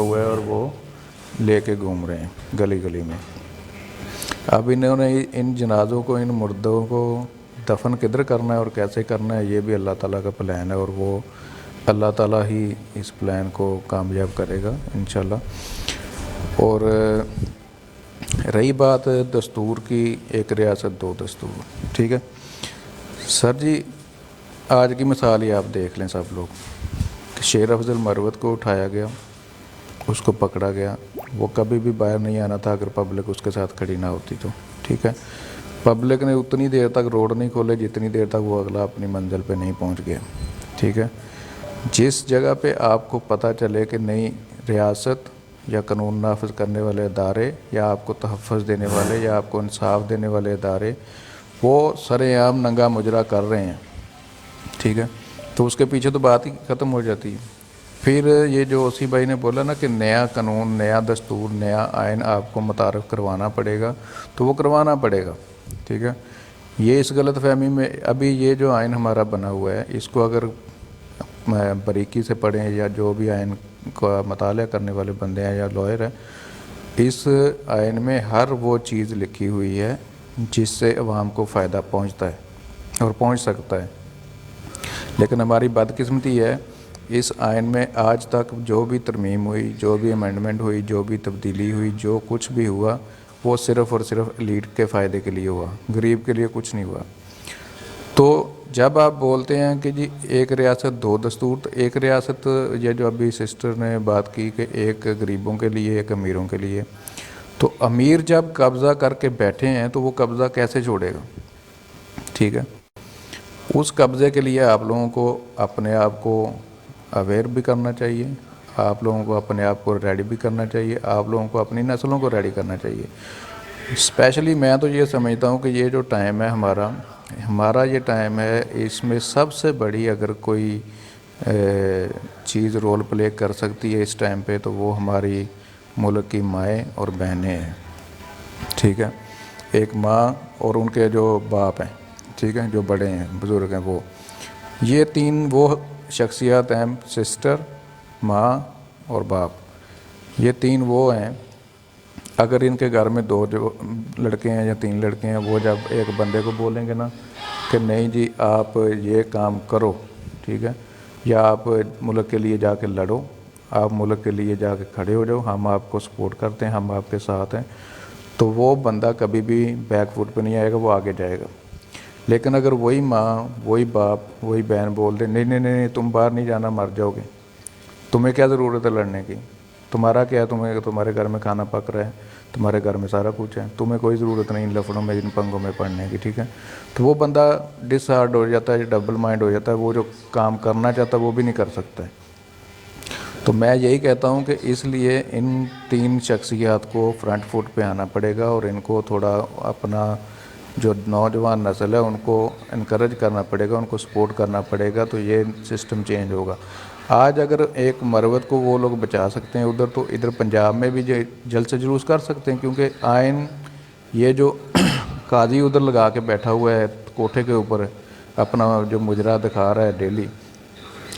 हुआ है और वो लेके घूम रहे हैं गली गली में। अब इन्होंने इन जनाज़ों को, इन मुर्दों को दफन किधर करना है और कैसे करना है, ये भी अल्लाह ताला का प्लान है और वो अल्लाह ताला ही इस प्लान को कामयाब करेगा इंशाल्लाह। और रही बात दस्तूर की, एक रियासत दो दस्तूर, ठीक है सर जी। आज की मिसाल ही आप देख लें सब लोग कि शेर अफजल मरवत को उठाया गया, उसको पकड़ा गया, वो कभी भी बाहर नहीं आना था अगर पब्लिक उसके साथ खड़ी ना होती तो, ठीक है। पब्लिक ने उतनी देर तक रोड नहीं खोले जितनी देर तक वो अगला अपनी मंजिल पे नहीं पहुंच गया, ठीक है। जिस जगह पे आपको पता चले कि नई रियासत या कानून नाफिज करने वाले इदारे या आपको तहफ़्फ़ुज़ देने वाले या आपको इंसाफ देने वाले इदारे वो सरेआम नंगा मुजरा कर रहे हैं, ठीक है, तो उसके पीछे तो बात ही ख़त्म हो जाती है। फिर ये जो ओसी भाई ने बोला ना कि नया कानून, नया दस्तूर, नया आइन आपको मुतारफ़ करवाना पड़ेगा, तो वो करवाना पड़ेगा, ठीक है। ये इस गलत फहमी में अभी ये जो आइन हमारा बना हुआ है, इसको अगर बारीकी से पढ़ें या जो भी आइन का मताला करने वाले बंदे हैं या लॉयर हैं, इस आइन में हर वो चीज़ लिखी हुई है जिससे अवाम को फ़ायदा पहुंचता है और पहुंच सकता है। लेकिन हमारी बदकिस्मती है, इस आइन में आज तक जो भी तरमीम हुई, जो भी अमेंडमेंट हुई, जो भी तब्दीली हुई, जो कुछ भी हुआ, वो सिर्फ़ और सिर्फ एलीट के फ़ायदे के लिए हुआ, गरीब के लिए कुछ नहीं हुआ। तो जब आप बोलते हैं कि जी एक रियासत दो दस्तूर, तो एक रियासत, ये जो अभी सिस्टर ने बात की कि एक गरीबों के लिए, एक अमीरों के लिए, तो अमीर जब कब्ज़ा करके बैठे हैं तो वो कब्ज़ा कैसे छोड़ेगा, ठीक है। उस कब्ज़े के लिए आप लोगों को अपने आप को अवेयर भी करना चाहिए, आप लोगों को अपने आप को रेडी भी करना चाहिए, आप लोगों को अपनी नस्लों को रेडी करना चाहिए। स्पेशली मैं तो ये समझता हूँ कि ये जो टाइम है हमारा ये टाइम है, इसमें सबसे बड़ी अगर कोई चीज़ रोल प्ले कर सकती है इस टाइम पे, तो वो हमारी मुल्क की माएँ और बहनें हैं, ठीक है। एक माँ और उनके जो बाप हैं, ठीक है, जो बड़े हैं, बुज़ुर्ग हैं, वो ये तीन वो शख्सियत हैं, सिस्टर, माँ और बाप, ये तीन वो हैं। अगर इनके घर में दो जो लड़के हैं या तीन लड़के हैं, वो जब एक बंदे को बोलेंगे ना कि नहीं जी आप ये काम करो, ठीक है, या आप मुल्क के लिए जाके लड़ो, आप मुल्क के लिए जाके खड़े हो जाओ, हम आपको सपोर्ट करते हैं, हम आपके साथ हैं, तो वो बंदा कभी भी बैक फुट पे नहीं आएगा, वो आगे जाएगा। लेकिन अगर वही माँ, वही बाप, वही बहन बोल दे नहीं नहीं नहीं तुम बाहर नहीं जाना, मर जाओगे, तुम्हें क्या ज़रूरत है लड़ने की, तुम्हारा क्या है, तुम्हारे घर में खाना पक रहा है, तुम्हारे घर में सारा कुछ है, तुम्हें कोई ज़रूरत नहीं इन लफड़ों में, इन पंगों में पड़ने की, ठीक है। तो वो बंदा डिसहार्ड हो जाता है, डबल माइंड हो जाता है, वो जो काम करना चाहता है वो भी नहीं कर सकता है। तो मैं यही कहता हूँ कि इसलिए इन तीन शख्सियात को फ्रंट फुट पे आना पड़ेगा और इनको थोड़ा अपना जो नौजवान नस्ल है उनको इनकरेज करना पड़ेगा, उनको सपोर्ट करना पड़ेगा, तो ये सिस्टम चेंज होगा। आज अगर एक मरवत को वो लोग बचा सकते हैं उधर, तो इधर पंजाब में भी जल्द से जुलूस कर सकते हैं, क्योंकि आइन ये जो काजी उधर लगा के बैठा हुआ है कोठे के ऊपर, अपना जो मुजरा दिखा रहा है डेली,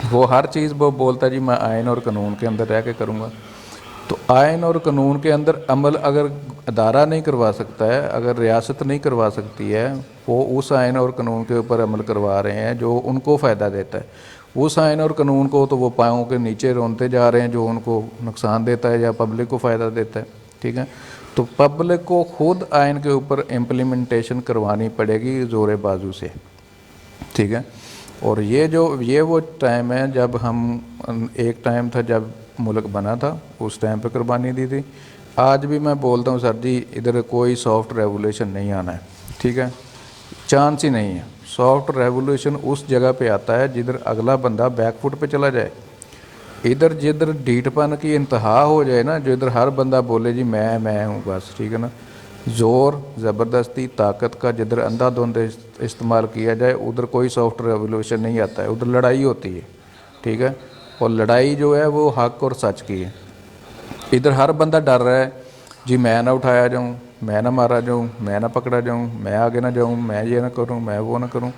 वो हर चीज़ वो बोलता है जी मैं आइन और कानून के अंदर रह के करूँगा। तो आइन और कानून के अंदर अमल अगर अदारा नहीं करवा सकता है, अगर रियासत नहीं करवा सकती है, वो उस आइन और कानून के ऊपर अमल करवा रहे हैं जो उनको फ़ायदा देता है, उस आइन और कानून को तो वो पाँव के नीचे रोनते जा रहे हैं जो उनको नुकसान देता है या पब्लिक को फ़ायदा देता है, ठीक है। तो पब्लिक को खुद आइन के ऊपर इम्प्लीमेंटेशन करवानी पड़ेगी ज़ोर बाजू से, ठीक है। और ये वो टाइम है जब हम, एक टाइम था जब मुल्क बना था, उस टाइम पे कुर्बानी दी थी। आज भी मैं बोलता हूँ सर जी इधर कोई सॉफ्ट रेवोल्यूशन नहीं आना है, ठीक है, चांस ही नहीं है। सॉफ्ट रेवोल्यूशन उस जगह पे आता है जिधर अगला बंदा बैकफुट पे चला जाए, इधर जिधर ढीठपन की इंतहा हो जाए ना, जो इधर हर बंदा बोले जी मैं हूँ बस, ठीक है ना, ज़ोर ज़बरदस्ती ताकत का जिधर अंधाधुंध इस्तेमाल किया जाए उधर कोई सॉफ्ट रेवोल्यूशन नहीं आता है, उधर लड़ाई होती है, ठीक है। और लड़ाई जो है वो हक और सच की है। इधर हर बंदा डर रहा है जी मैं ना उठाया जाऊँ, मैं ना मारा जाऊँ, मैं ना पकड़ा जाऊँ, मैं आगे ना जाऊँ, मैं ये ना करूँ, मैं वो ना करूँ।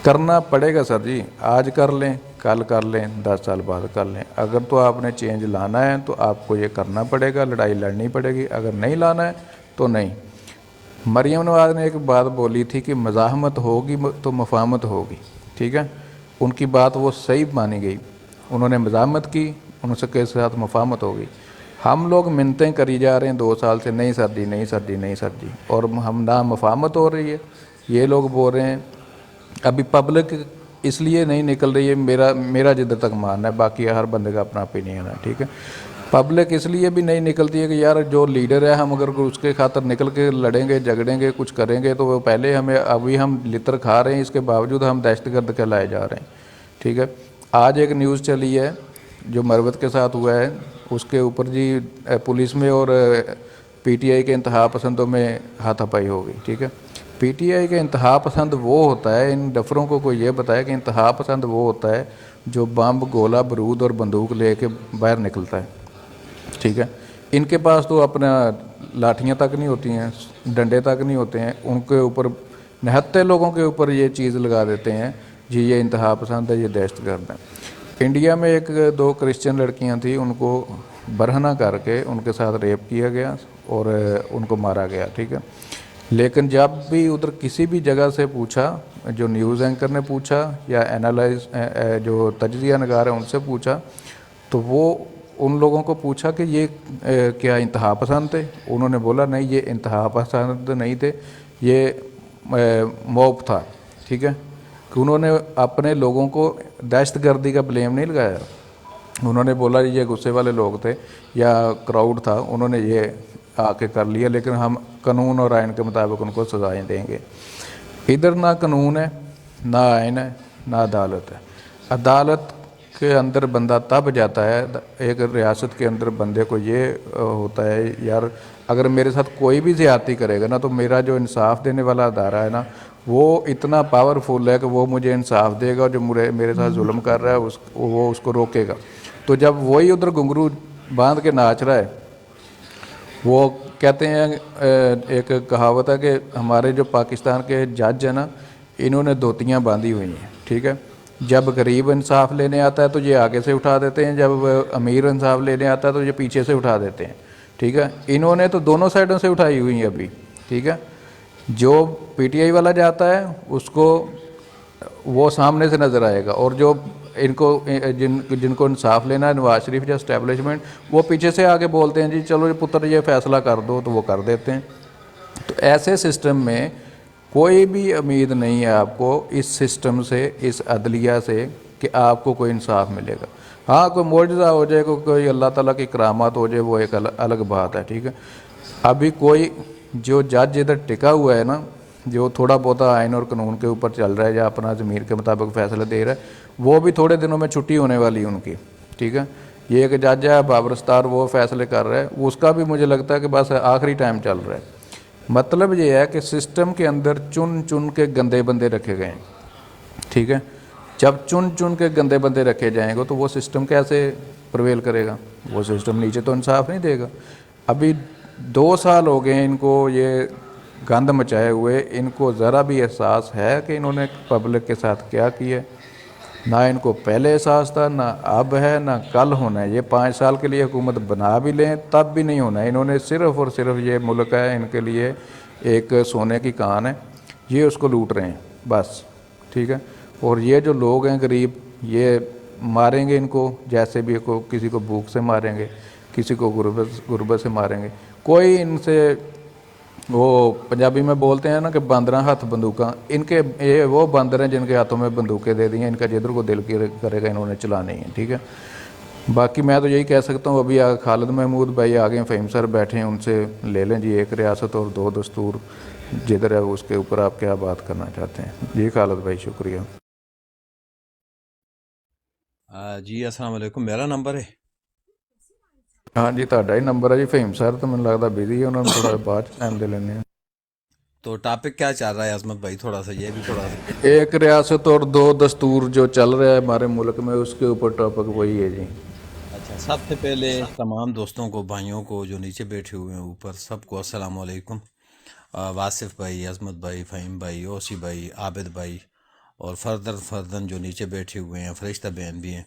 करना पड़ेगा सर जी, आज कर लें कल कर लें, 10 साल बाद कर लें। अगर तो आपने चेंज लाना है तो आपको ये करना पड़ेगा, लड़ाई लड़नी पड़ेगी। अगर नहीं लाना है तो नहीं। मरियम नवाज़ ने एक बात बोली थी कि मज़ाहमत होगी तो मफाहमत होगी, ठीक है। उनकी बात वो सही मानी गई, उन्होंने मज़ाहमत की, उनके साथ मफाहमत होगी। हम लोग मिन्नतें करी जा रहे हैं 2 साल से, नहीं सर जी, नहीं सर जी, नहीं सर जी, और हम ना मफाहमत हो रही है। ये लोग बोल रहे हैं, अभी पब्लिक इसलिए नहीं निकल रही है, मेरा जिधर तक मानना है, बाकी हर बंदे का अपना ओपिनियन है, ठीक है। पब्लिक इसलिए भी नहीं निकलती है कि यार जो लीडर है, हम अगर उसके खातर निकल के लड़ेंगे, झगड़ेंगे, कुछ करेंगे तो वो पहले हमें, अभी हम लितर खा रहे हैं, इसके बावजूद हम दहशतगर्द कहलाए जा रहे हैं, ठीक है। आज एक न्यूज़ चली है जो मरवत के साथ हुआ है, उसके ऊपर जी पुलिस में और पीटीआई के इंतहा पसंदों में हाथापाई हो गई, ठीक है। पीटीआई के इंतहा पसंद वो होता है, इन डफरों को कोई ये बताया कि इंतहा पसंद वो होता है जो बम, गोला, बारूद और बंदूक लेके बाहर निकलता है, ठीक है। इनके पास तो अपना लाठियाँ तक नहीं होती हैं, डंडे तक नहीं होते हैं, उनके ऊपर निहत्थे लोगों के ऊपर ये चीज़ लगा देते हैं जी ये इंतहा पसंद है, ये दहशतगर्द है। इंडिया में एक 2 क्रिश्चियन लड़कियां थी, उनको बरहना करके उनके साथ रेप किया गया और उनको मारा गया, ठीक है। लेकिन जब भी उधर किसी भी जगह से पूछा, जो न्यूज़ एंकर ने पूछा या एनालाइज जो तज्जिया नगार है उनसे पूछा, तो वो उन लोगों को पूछा कि ये क्या इंतहा पसंद थे? उन्होंने बोला नहीं, ये इंतहा पसंद नहीं थे, ये मॉब था, ठीक है। कि उन्होंने अपने लोगों को दहशतगर्दी का ब्लेम नहीं लगाया, उन्होंने बोला ये गुस्से वाले लोग थे या क्राउड था, उन्होंने ये आके कर लिया, लेकिन हम कानून और आइन के मुताबिक उनको सजाएं देंगे। इधर ना कानून है, ना आइन है, ना अदालत है। अदालत के अंदर बंदा तब जाता है, एक रियासत के अंदर बंदे को ये होता है यार अगर मेरे साथ कोई भी ज़्यादती करेगा ना, तो मेरा जो इंसाफ देने वाला अदारा है ना, वो इतना पावरफुल है कि वो मुझे इंसाफ देगा, और जो मेरे साथ जुल्म कर रहा है वो उसको रोकेगा। तो जब वही उधर घुंघरू बांध के नाच रहा है, वो कहते हैं, एक कहावत है कि हमारे जो पाकिस्तान के जज हैं ना, इन्होंने धोतियाँ बांधी हुई हैं, ठीक है। जब गरीब इंसाफ लेने आता है तो ये आगे से उठा देते हैं, जब अमीर इंसाफ लेने आता है तो ये पीछे से उठा देते हैं, ठीक है। इन्होंने तो दोनों साइडों से उठाई हुई है अभी, ठीक है। जो पीटीआई वाला जाता है उसको वो सामने से नज़र आएगा, और जो इनको जिनको इंसाफ लेना है, नवाज शरीफ या इस्टेब्लिशमेंट, वो पीछे से आके बोलते हैं जी चलो पुत्र ये फ़ैसला कर दो, तो वो कर देते हैं। तो ऐसे सिस्टम में कोई भी उम्मीद नहीं है आपको इस सिस्टम से, इस अदलिया से कि आपको कोई इंसाफ मिलेगा। हाँ, कोई मोजज़ा हो जाए, कोई अल्लाह ताला की करामात हो जाए, वो एक अलग बात है, ठीक है। अभी कोई जो जज इधर टिका हुआ है ना, जो थोड़ा बहुत आइन और कानून के ऊपर चल रहा है या अपना ज़मीर के मुताबिक फ़ैसला दे रहा है, वो भी थोड़े दिनों में छुट्टी होने वाली है उनकी, ठीक है। ये एक जज है बाबरस्तार, वो फ़ैसले कर रहा है, उसका भी मुझे लगता है कि बस आखिरी टाइम चल रहा है। मतलब ये है कि सिस्टम के अंदर चुन चुन के गंदे बंदे रखे गए हैं, ठीक है। जब चुन चुन के गंदे बंदे रखे जाएंगे तो वो सिस्टम कैसे प्रवेल करेगा? वो सिस्टम नीचे तो इंसाफ नहीं देगा। अभी 2 साल हो गए इनको ये गंद मचाए हुए, इनको ज़रा भी एहसास है कि इन्होंने पब्लिक के साथ क्या किया? ना इनको पहले एहसास था, ना अब है, ना कल होना है। ये 5 साल के लिए हुकूमत बना भी लें तब भी नहीं होना है। इन्होंने सिर्फ़ और सिर्फ ये मुल्क है इनके लिए एक सोने की कान है, ये उसको लूट रहे हैं बस, ठीक है। और ये जो लोग हैं गरीब, ये मारेंगे इनको जैसे भी, को किसी को भूख से मारेंगे, किसी को गुर्बत से मारेंगे। कोई इनसे, वो पंजाबी में बोलते हैं ना कि बांदरा हाथ बंदूका, इनके ये वो बंदर हैं जिनके हाथों में बंदूकें दे दी हैं, इनका जिधर को दिल करेगा इन्होंने चलानी है, ठीक है। बाकी मैं तो यही कह सकता हूँ, अभी खालिद महमूद भाई आ गए, फ़हीम सर बैठे हैं, उनसे ले लें जी, एक रियासत और 2 दस्तूर जिधर है उसके ऊपर आप क्या बात करना चाहते हैं जी? खालिद भाई शुक्रिया। जी अस्सलाम वालेकुम, मेरा नंबर है? हाँ जी, ਤੁਹਾਡਾ ਹੀ ਨੰਬਰ ਹੈ ਜੀ। फ़हीम सर तो ਮੈਨੂੰ ਲੱਗਦਾ बिजी है, उन्होंने थोड़ा बाद टाइम दे लेने हैं। तो टॉपिक क्या चल रहा है अजमत भाई? थोड़ा सा ये भी थोड़ा सा। एक रियासत और 2 दस्तूर जो चल रहा है हमारे मुल्क में, उसके ऊपर टॉपिक वही है जी। अच्छा, सबसे पहले तमाम दोस्तों को, भाइयों को जो नीचे बैठे हुए हैं ऊपर, सबको अस्सलाम वालेकुम। वासिफ भाई, अजमत भाई, फ़हीम भाई, ओसी भाई, आबिद भाई اور فردن جو نیچے بیٹھے ہوئے ہیں فرشتہ بہن بھی ہیں،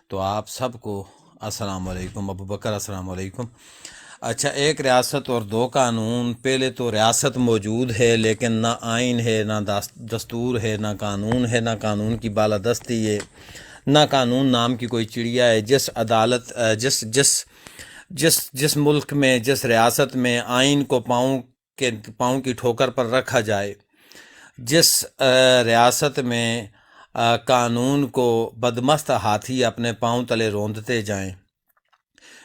تو آپ سب کو السلام علیکم۔ ابو بکر السلام علیکم۔ اچھا، ایک ریاست اور دو قانون۔ پہلے تو ریاست موجود ہے لیکن نہ آئین ہے، نہ دستور ہے، نہ قانون ہے، نہ قانون کی بالادستی ہے، نہ قانون نام کی کوئی چڑیا ہے۔ جس عدالت جس جس جس جس ملک میں، جس ریاست میں آئین کو پاؤں کی ٹھوکر پر رکھا جائے، جس ریاست میں قانون کو بدمست ہاتھی اپنے پاؤں تلے روندتے جائیں،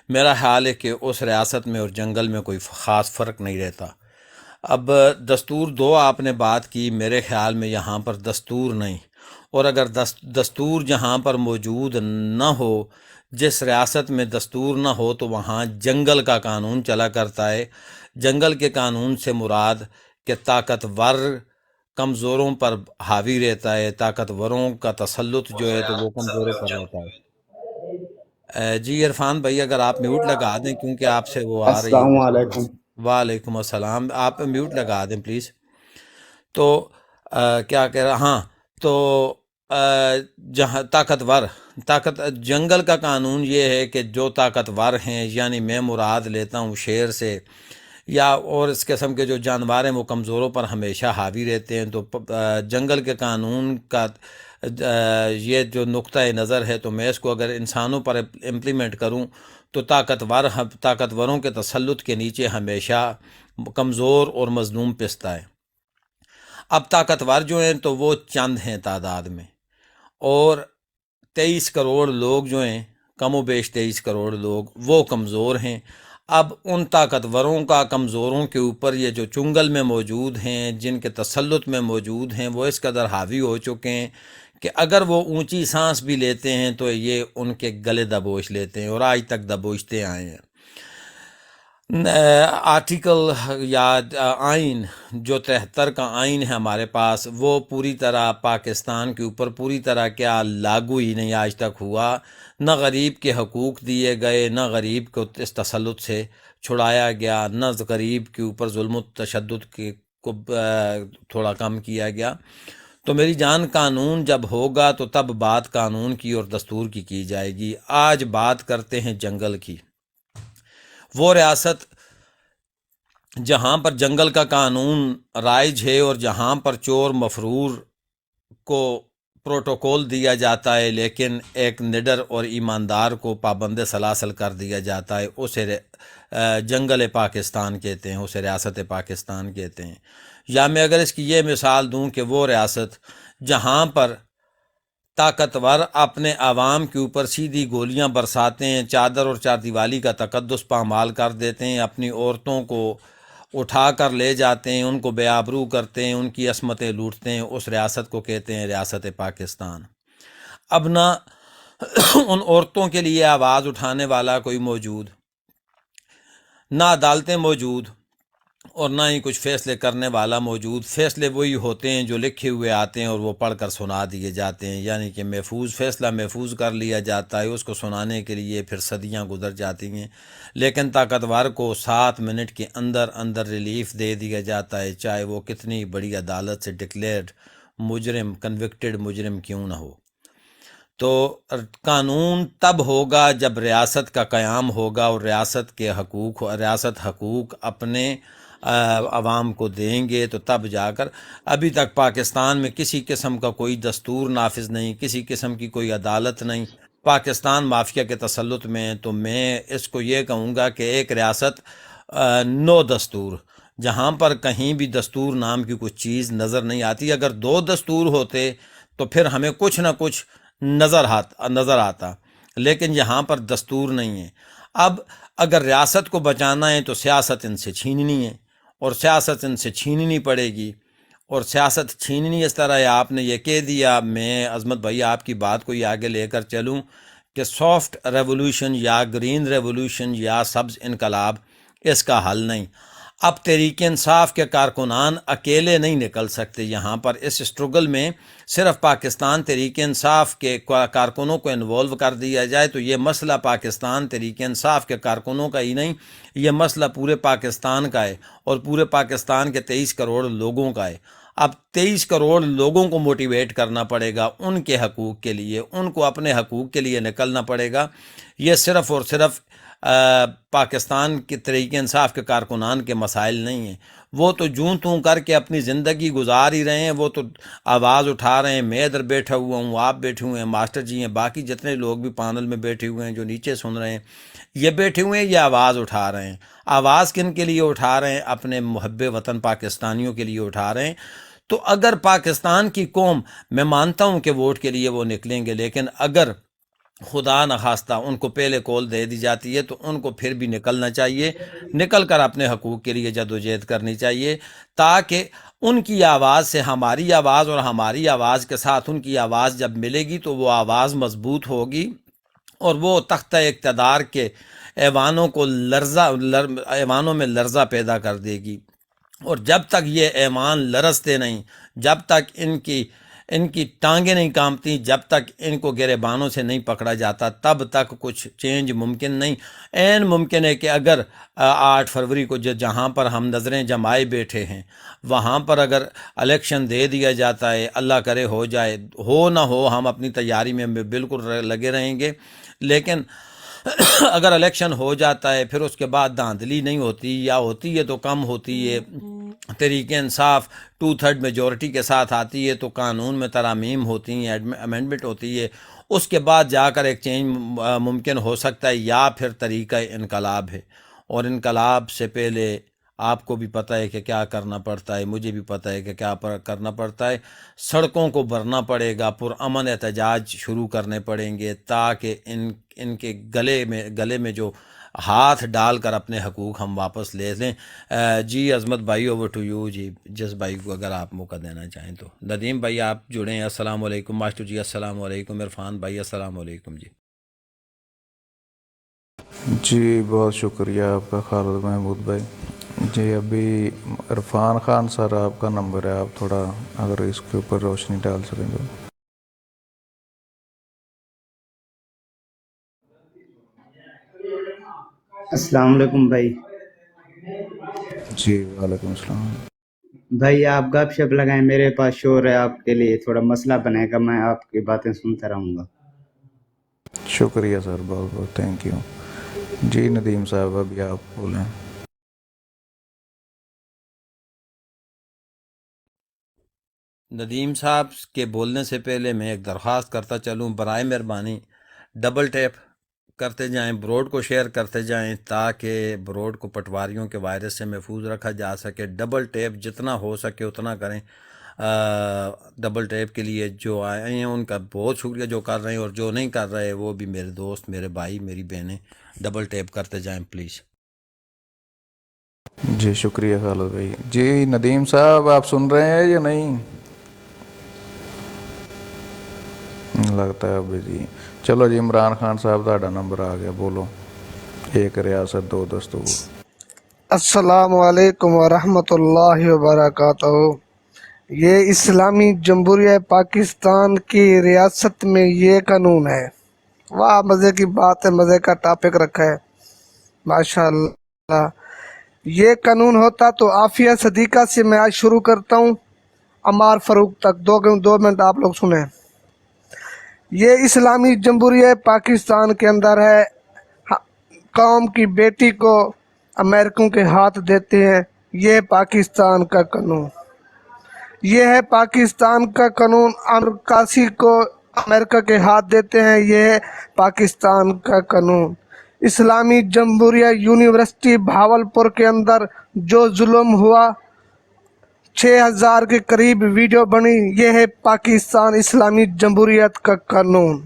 میرا خیال ہے کہ اس ریاست میں اور جنگل میں کوئی خاص فرق نہیں رہتا۔ اب دستور دو آپ نے بات کی، میرے خیال میں یہاں پر دستور نہیں، اور اگر دستور جہاں پر موجود نہ ہو، جس ریاست میں دستور نہ ہو، تو وہاں جنگل کا قانون چلا کرتا ہے۔ جنگل کے قانون سے مراد کہ طاقتور کمزوروں پر حاوی رہتا ہے، طاقتوروں کا تسلط جو ہے تو وہ کمزوروں پر رہتا ہے۔ جی عرفان بھائی، اگر آپ میوٹ لگا دیں کیونکہ آپ سے وہ آ رہی ہے السلام علیکم۔ ڈسٹربنس۔ وعلیکم السلام، آپ میوٹ لگا دیں پلیز۔ تو کیا کہہ رہا، ہاں، تو جہاں جنگل کا قانون یہ ہے کہ جو طاقتور ہیں، یعنی میں مراد لیتا ہوں شیر سے یا اور اس قسم کے جو جانور ہیں، وہ کمزوروں پر ہمیشہ حاوی رہتے ہیں۔ تو جنگل کے قانون کا یہ جو نقطہ نظر ہے، تو میں اس کو اگر انسانوں پر امپلیمنٹ کروں تو طاقتوروں کے تسلط کے نیچے ہمیشہ کمزور اور مظلوم پستا ہے۔ اب طاقتور جو ہیں تو وہ چند ہیں تعداد میں، اور 23 کروڑ لوگ جو ہیں، کم و بیش 23 کروڑ لوگ، وہ کمزور ہیں۔ اب ان طاقتوروں کا کمزوروں کے اوپر یہ جو چنگل میں موجود ہیں، جن کے تسلط میں موجود ہیں، وہ اس قدر حاوی ہو چکے ہیں کہ اگر وہ اونچی سانس بھی لیتے ہیں تو یہ ان کے گلے دبوچ لیتے ہیں، اور آج تک دبوچتے آئے ہیں۔ آرٹیکل یا آئین جو 73 کا آئین ہے ہمارے پاس، وہ پوری طرح پاکستان کے اوپر پوری طرح کیا لاگو ہی نہیں آج تک ہوا۔ نہ غریب کے حقوق دیے گئے، نہ غریب کو اس تسلط سے چھڑایا گیا، نہ غریب کے اوپر ظلم و تشدد کو تھوڑا کم کیا گیا۔ تو میری جان، قانون جب ہوگا تو تب بات قانون کی اور دستور کی جائے گی۔ آج بات کرتے ہیں جنگل کی۔ وہ ریاست جہاں پر جنگل کا قانون رائج ہے اور جہاں پر چور مفرور کو پروٹوکول دیا جاتا ہے، لیکن ایک نڈر اور ایماندار کو پابند سلاسل کر دیا جاتا ہے، اسے جنگل پاکستان کہتے ہیں، اسے ریاست پاکستان کہتے ہیں۔ یا میں اگر اس کی یہ مثال دوں کہ وہ ریاست جہاں پر طاقتور اپنے عوام کے اوپر سیدھی گولیاں برساتے ہیں، چادر اور چار دیوالی کا تقدس پامال کر دیتے ہیں، اپنی عورتوں کو اٹھا کر لے جاتے ہیں، ان کو بے آبرو کرتے ہیں، ان کی عصمتیں لوٹتے ہیں، اس ریاست کو کہتے ہیں ریاست پاکستان۔ اب نہ ان عورتوں کے لیے آواز اٹھانے والا کوئی موجود، نہ عدالتیں موجود، اور نہ ہی کچھ فیصلے کرنے والا موجود۔ فیصلے وہی ہوتے ہیں جو لکھے ہوئے آتے ہیں اور وہ پڑھ کر سنا دیے جاتے ہیں، یعنی کہ فیصلہ محفوظ کر لیا جاتا ہے، اس کو سنانے کے لیے پھر صدیاں گزر جاتی ہیں، لیکن طاقتور کو 7 منٹ کے اندر اندر ریلیف دے دیا جاتا ہے، چاہے وہ کتنی بڑی عدالت سے ڈکلیئرڈ مجرم، کنوکٹڈ مجرم کیوں نہ ہو۔ تو قانون تب ہوگا جب ریاست کا قیام ہوگا، اور ریاست حقوق اپنے عوام کو دیں گے، تو تب جا کر۔ ابھی تک پاکستان میں کسی قسم کا کوئی دستور نافذ نہیں، کسی قسم کی کوئی عدالت نہیں، پاکستان مافیا کے تسلط میں ہے۔ تو میں اس کو یہ کہوں گا کہ ایک ریاست نو دستور، جہاں پر کہیں بھی دستور نام کی کچھ چیز نظر نہیں آتی۔ اگر 2 دستور ہوتے تو پھر ہمیں کچھ نہ کچھ نظر آتا، لیکن یہاں پر دستور نہیں ہے۔ اب اگر ریاست کو بچانا ہے تو سیاست ان سے چھیننی ہے، اور سیاست ان سے چھیننی پڑے گی، اور سیاست چھیننی اس طرح ہے۔ آپ نے یہ کہہ دیا، میں عظمت بھائی آپ کی بات کو یہ آگے لے کر چلوں کہ سافٹ ریولوشن یا گرین ریولوشن یا سبز انقلاب اس کا حل نہیں۔ اب تحریک انصاف کے کارکنان اکیلے نہیں نکل سکتے یہاں پر۔ اس اسٹرگل میں صرف پاکستان تحریک انصاف کے کارکنوں کو انوالو کر دیا جائے تو یہ مسئلہ پاکستان تحریک انصاف کے کارکنوں کا ہی نہیں، یہ مسئلہ پورے پاکستان کا ہے، اور پورے پاکستان کے 23 کروڑ لوگوں کا ہے۔ اب 23 کروڑ لوگوں کو موٹیویٹ کرنا پڑے گا ان کے حقوق کے لیے، ان کو اپنے حقوق کے لیے نکلنا پڑے گا۔ یہ صرف اور صرف پاکستان کے تحریک انصاف کے کارکنان کے مسائل نہیں ہیں، وہ تو جوں توں کر کے اپنی زندگی گزار ہی رہے ہیں، وہ تو آواز اٹھا رہے ہیں۔ میں ادھر بیٹھا ہوا ہوں، آپ بیٹھے ہوئے ہیں، ماسٹر جی ہیں، باقی جتنے لوگ بھی پانل میں بیٹھے ہوئے ہیں جو نیچے سن رہے ہیں، یہ بیٹھے ہوئے ہیں، یہ آواز اٹھا رہے ہیں۔ آواز کن کے لیے اٹھا رہے ہیں؟ اپنے محب وطن پاکستانیوں کے لیے اٹھا رہے ہیں۔ تو اگر پاکستان کی قوم، میں مانتا ہوں کہ ووٹ کے لیے وہ نکلیں گے، لیکن اگر خدا نخواستہ ان کو پہلے کال دے دی جاتی ہے تو ان کو پھر بھی نکلنا چاہیے، نکل کر اپنے حقوق کے لیے جدوجہد کرنی چاہیے، تاکہ ان کی آواز سے ہماری آواز اور ہماری آواز کے ساتھ ان کی آواز جب ملے گی تو وہ آواز مضبوط ہوگی اور وہ تختہ اقتدار کے ایوانوں کو ایوانوں میں لرزہ پیدا کر دے گی۔ اور جب تک یہ ایمان لرزتے نہیں، جب تک ان کی ٹانگیں نہیں کانپتی، جب تک ان کو گریبانوں سے نہیں پکڑا جاتا، تب تک کچھ چینج ممکن نہیں۔ عین ممکن ہے کہ اگر 8 فروری کو جہاں پر ہم نظریں جمائے بیٹھے ہیں وہاں پر اگر الیکشن دے دیا جاتا ہے، اللہ کرے ہو جائے، ہو نہ ہو ہم اپنی تیاری میں بالکل لگے رہیں گے، لیکن اگر الیکشن ہو جاتا ہے پھر اس کے بعد دھاندلی نہیں ہوتی، یا ہوتی ہے تو کم ہوتی ہے، تحریک انصاف 2/3 میجورٹی کے ساتھ آتی ہے تو قانون میں ترامیم ہوتی ہیں، امینڈمنٹ ہوتی ہے، اس کے بعد جا کر ایک چینج ممکن ہو سکتا ہے، یا پھر طریقہ انقلاب ہے۔ اور انقلاب سے پہلے آپ کو بھی پتہ ہے کہ کیا کرنا پڑتا ہے، مجھے بھی پتہ ہے کہ کیا کرنا پڑتا ہے۔ سڑکوں کو بھرنا پڑے گا، پرامن احتجاج شروع کرنے پڑیں گے، تاکہ ان کے گلے میں جو ہاتھ ڈال کر اپنے حقوق ہم واپس لے لیں۔ جی عظمت بھائی، اوور ٹو یو جی، جس بھائی کو اگر آپ موقع دینا چاہیں تو۔ ندیم بھائی آپ جڑے ہیں، السلام علیکم۔ ماسٹر جی السلام علیکم۔ عرفان بھائی السلام علیکم جی۔ جی بہت شکریہ آپ کا خالد محمود بھائی جی۔ ابھی عرفان خان سر آپ کا نمبر ہے، آپ تھوڑا اگر اس کے اوپر روشنی ڈال سکیں تو۔ السلام علیکم بھائی۔ جی وعلیکم السلام۔ بھائی آپ گپ شپ لگائیں، میرے پاس شور ہے، آپ کے لیے تھوڑا مسئلہ بنے گا، میں آپ کی باتیں سنتا رہوں گا۔ شکریہ سر، بہت بہت تھینک یو جی۔ ندیم صاحب ابھی آپ بولیں۔ ندیم صاحب کے بولنے سے پہلے میں ایک درخواست کرتا چلوں، برائے مہربانی ڈبل ٹیپ کرتے جائیں، بروڈ کو شیئر کرتے جائیں، تاکہ بروڈ کو پٹواریوں کے وائرس سے محفوظ رکھا جا سکے۔ ڈبل ٹیپ جتنا ہو سکے اتنا کریں۔ ڈبل ٹیپ کے لیے جو آئے ہیں ان کا بہت شکریہ، جو کر رہے ہیں، اور جو نہیں کر رہے وہ بھی میرے دوست، میرے بھائی، میری بہنیں، ڈبل ٹیپ کرتے جائیں پلیز۔ جی شکریہ خالد بھائی جی۔ ندیم صاحب آپ سن رہے ہیں یا نہیں؟ لگتا ہے ابھی جی۔ چلو جی، عمران خان صاحب تہاڈا نمبر آ گیا، بولو۔ ایک ریاست دو دستور۔ السلام علیکم ورحمۃ اللہ وبرکاتہ۔ یہ اسلامی جمہوریہ پاکستان کی ریاست میں یہ قانون ہے۔ واہ، مزے کی بات ہے، مزے کا ٹاپک رکھا ہے، ماشاء اللہ۔ یہ قانون ہوتا تو عافیہ صدیقہ سے میں آج شروع کرتا ہوں، عمار فاروق تک۔ 2 منٹ آپ لوگ سنیں۔ یہ اسلامی جمہوریہ پاکستان کے اندر ہے، قوم کی بیٹی کو امریکوں کے ہاتھ دیتے ہیں، یہ پاکستان کا قانون۔ یہ ہے پاکستان کا قانون۔ عکاسی کو امریکہ کے ہاتھ دیتے ہیں، یہ ہے پاکستان کا قانون۔ اسلامی جمہوریہ یونیورسٹی بھاولپور کے اندر جو ظلم ہوا، 6000 کے قریب ویڈیو بنی، یہ ہے پاکستان اسلامی جمہوریت کا قانون۔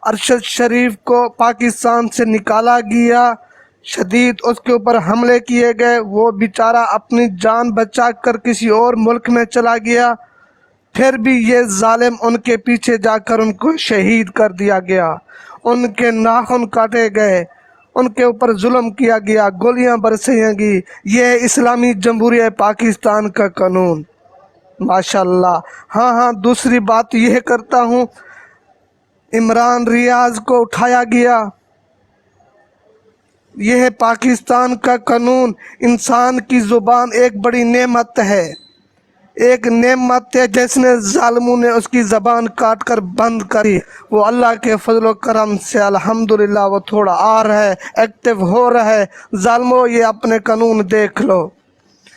ارشد شریف کو پاکستان سے نکالا گیا، شدید اس کے اوپر حملے کیے گئے، وہ بیچارہ اپنی جان بچا کر کسی اور ملک میں چلا گیا، پھر بھی یہ ظالم ان کے پیچھے جا کر ان کو شہید کر دیا گیا، ان کے ناخن کاٹے گئے، ان کے اوپر ظلم کیا گیا، گولیاں برسیں گی۔ یہ اسلامی جمہوریہ پاکستان کا قانون، ماشاءاللہ۔ ہاں، دوسری بات یہ کرتا ہوں، عمران ریاض کو اٹھایا گیا، یہ ہے پاکستان کا قانون۔ انسان کی زبان ایک بڑی نعمت ہے، ایک نعمت ہے جس نے ظالموں نے اس کی زبان کاٹ کر بند کری، وہ اللہ کے فضل و کرم سے الحمدللہ وہ تھوڑا آ رہا ہے، ایکٹیو ہو رہا ہے۔ ظالموں یہ اپنے قانون دیکھ لو،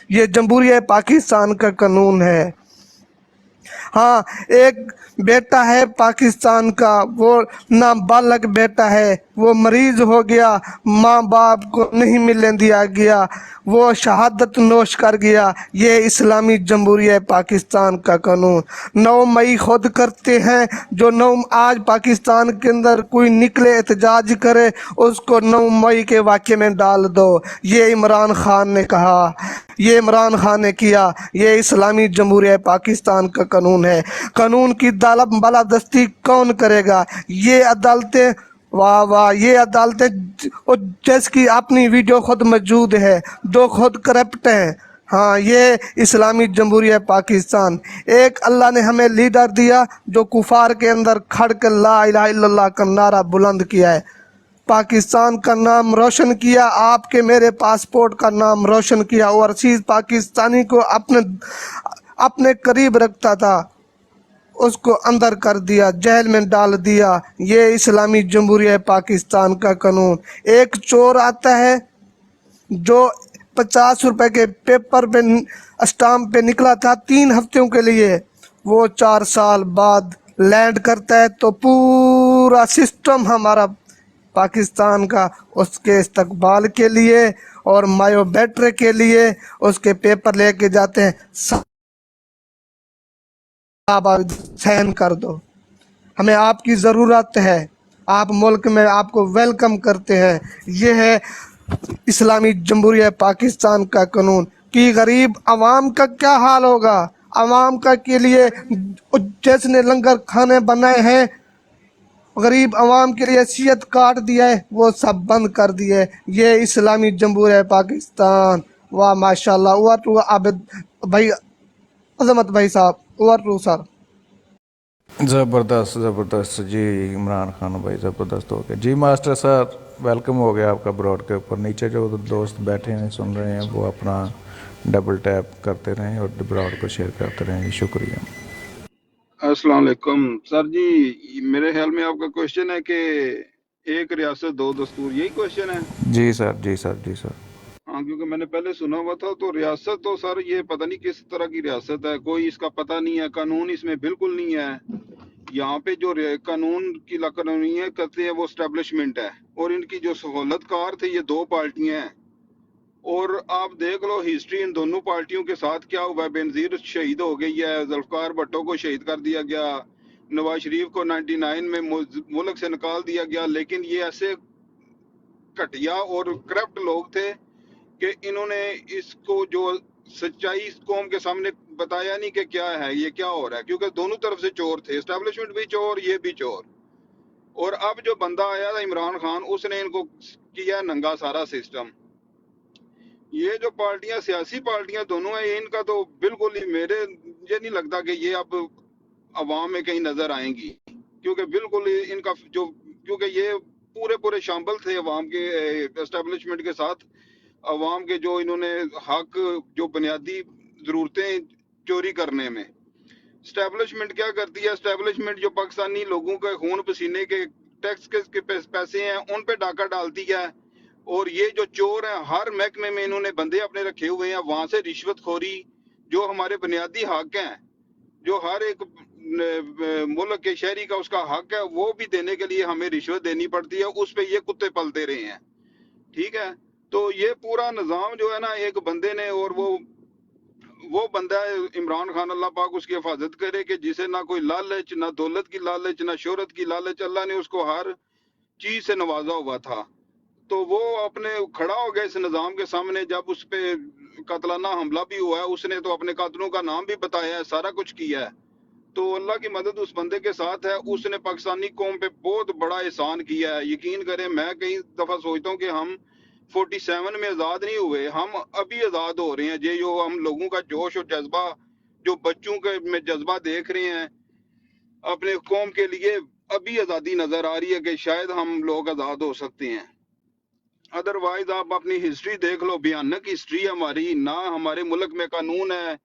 یہ جمہوریہ پاکستان کا قانون ہے۔ ہاں، ایک بیٹا ہے پاکستان کا، وہ نابالغ بیٹا ہے، وہ مریض ہو گیا، ماں باپ کو نہیں ملنے دیا گیا، وہ شہادت نوش کر گیا۔ یہ اسلامی جمہوریہ پاکستان کا قانون 9 مئی خود کرتے ہیں۔ جو 9 آج پاکستان کے اندر کوئی نکلے احتجاج کرے، اس کو 9 مئی کے واقعے میں ڈال دو۔ یہ عمران خان نے کہا، یہ عمران خان نے کیا۔ یہ اسلامی جمہوریہ پاکستان کا قانون ہے۔ قانون کی بالادستی کون کرے گا؟ یہ عدالتیں، واہ واہ، یہ عدالتیں جس کی اپنی ویڈیو خود موجود ہے، جو خود کرپٹ ہیں۔ ہاں، یہ اسلامی جمہوریہ پاکستان۔ ایک اللہ نے ہمیں لیڈر دیا جو کفار کے اندر کھڑ کر لا الہ الا اللہ کا نعرہ بلند کیا ہے، پاکستان کا نام روشن کیا، آپ کے میرے پاسپورٹ کا نام روشن کیا، اور عزیز پاکستانی کو اپنے قریب رکھتا تھا، اس کو اندر کر دیا، جیل میں ڈال دیا۔ یہ اسلامی جمہوریہ پاکستان کا قانون۔ ایک چور آتا ہے جو 50 روپے کے پیپر پہ اسٹامپ پہ نکلا تھا 3 ہفتوں کے لیے، وہ 4 سال بعد لینڈ کرتا ہے، تو پورا سسٹم ہمارا پاکستان کا اس کے استقبال کے لیے اور مایو بیٹرے کے لیے اس کے پیپر لے کے جاتے ہیں، آپ سائن کر دو، ہمیں آپ کی ضرورت ہے، آپ ملک میں آپ کو ویلکم کرتے ہیں۔ یہ ہے اسلامی جمہوریہ پاکستان کا قانون۔ کہ غریب عوام کا کیا حال ہوگا؟ عوام کا کے لیے جس نے لنگر کھانے بنائے ہیں، غریب عوام کے لیے حیثیت کاٹ دیا ہے، وہ سب بند کر دیے۔ یہ اسلامی جمہوریہ پاکستان۔ واہ ماشاءاللہ، اوور ٹو عابد بھائی، عظمت بھائی صاحب، اوور ٹو سر۔ زبردست زبردست جی، عمران خان بھائی زبردست ہو گیا جی۔ ماسٹر صاحب ویلکم ہو گیا آپ کا بروڈ کے اوپر۔ نیچے جو دوست بیٹھے ہیں سن رہے ہیں وہ اپنا ڈبل ٹیپ کرتے رہیں اور بروڈ کو شیئر کرتے رہیں جی، شکریہ۔ السلام علیکم سر جی، میرے خیال میں آپ کا کوشچن ہے کہ ایک ریاست 2 دستور، یہی کوشچن ہے؟ جی سر، جی سر، جی سر۔ ہاں، کیونکہ میں نے پہلے سنا ہوا تھا تو ریاست تو سر یہ پتہ نہیں کس طرح کی ریاست ہے، کوئی اس کا پتہ نہیں ہے، قانون اس میں بالکل نہیں ہے۔ یہاں پہ جو قانون کی قانونیت کرتے ہیں وہ اسٹیبلشمنٹ ہے، اور ان کی جو سہولت کار تھے یہ 2 پارٹیاں ہیں۔ اور آپ دیکھ لو ہسٹری ان دونوں پارٹیوں کے ساتھ کیا ہوا ہے۔ بینظیر شہید ہو گئی ہے، ذوالفقار بھٹو کو شہید کر دیا گیا، نواز شریف کو 99 میں ملک سے نکال دیا گیا، لیکن یہ ایسے گھٹیا اور کرپٹ لوگ تھے کہ انہوں نے اس کو جو سچائی قوم کے سامنے بتایا نہیں کہ کیا ہے، یہ کیا ہو رہا ہے، کیونکہ دونوں طرف سے چور تھے، اسٹیبلشمنٹ بھی چور، یہ بھی چور۔ اور اب جو بندہ آیا تھا عمران خان، اس نے ان کو کیا ننگا سارا سسٹم۔ یہ جو پارٹیاں، سیاسی پارٹیاں دونوں ہیں، ان کا تو بالکل ہی مجھے نہیں لگتا کہ یہ اب عوام میں کہیں نظر آئیں گی، کیونکہ بالکل ہی ان کا جو، کیونکہ یہ پورے شامل تھے عوام کے اسٹیبلشمنٹ کے ساتھ، عوام کے جو انہوں نے حق، جو بنیادی ضرورتیں چوری کرنے میں۔ اسٹیبلشمنٹ کیا کرتی ہے؟ اسٹیبلشمنٹ جو پاکستانی لوگوں کے خون پسینے کے ٹیکس کے پیسے ہیں ان پہ ڈاکہ ڈالتی ہے، اور یہ جو چور ہیں ہر محکمے میں انہوں نے بندے اپنے رکھے ہوئے ہیں، وہاں سے رشوت خوری، جو ہمارے بنیادی حق ہیں، جو ہر ایک ملک کے شہری کا اس کا حق ہے، وہ بھی دینے کے لیے ہمیں رشوت دینی پڑتی ہے، اس پہ یہ کتے پلتے رہے ہیں۔ ٹھیک ہے، تو یہ پورا نظام جو ہے نا، ایک بندے نے، اور وہ بندہ ہے عمران خان، اللہ پاک اس کی حفاظت کرے، کہ جسے نہ کوئی لالچ، نہ دولت کی لالچ، نہ شہرت کی لالچ، اللہ نے اس کو ہر چیز سے نوازا ہوا تھا، تو وہ اپنے کھڑا ہو گیا اس نظام کے سامنے۔ جب اس پہ قاتلانہ حملہ بھی ہوا ہے، اس نے تو اپنے قاتلوں کا نام بھی بتایا ہے، سارا کچھ کیا ہے، تو اللہ کی مدد اس بندے کے ساتھ ہے۔ اس نے پاکستانی قوم پہ بہت بڑا احسان کیا ہے، یقین کریں میں کئی دفعہ سوچتا ہوں کہ ہم 47 میں آزاد نہیں ہوئے، ہم ابھی آزاد ہو رہے ہیں۔ یہ جو ہم لوگوں کا جوش اور جذبہ، جو بچوں کے میں جذبہ دیکھ رہے ہیں اپنے قوم کے لیے، ابھی آزادی نظر آ رہی ہے کہ شاید ہم لوگ آزاد ہو سکتے ہیں۔ ادروائز آپ اپنی ہسٹری دیکھ لو، بھیانک ہسٹری ہے ہماری، نہ ہمارے ملک میں قانون ہے،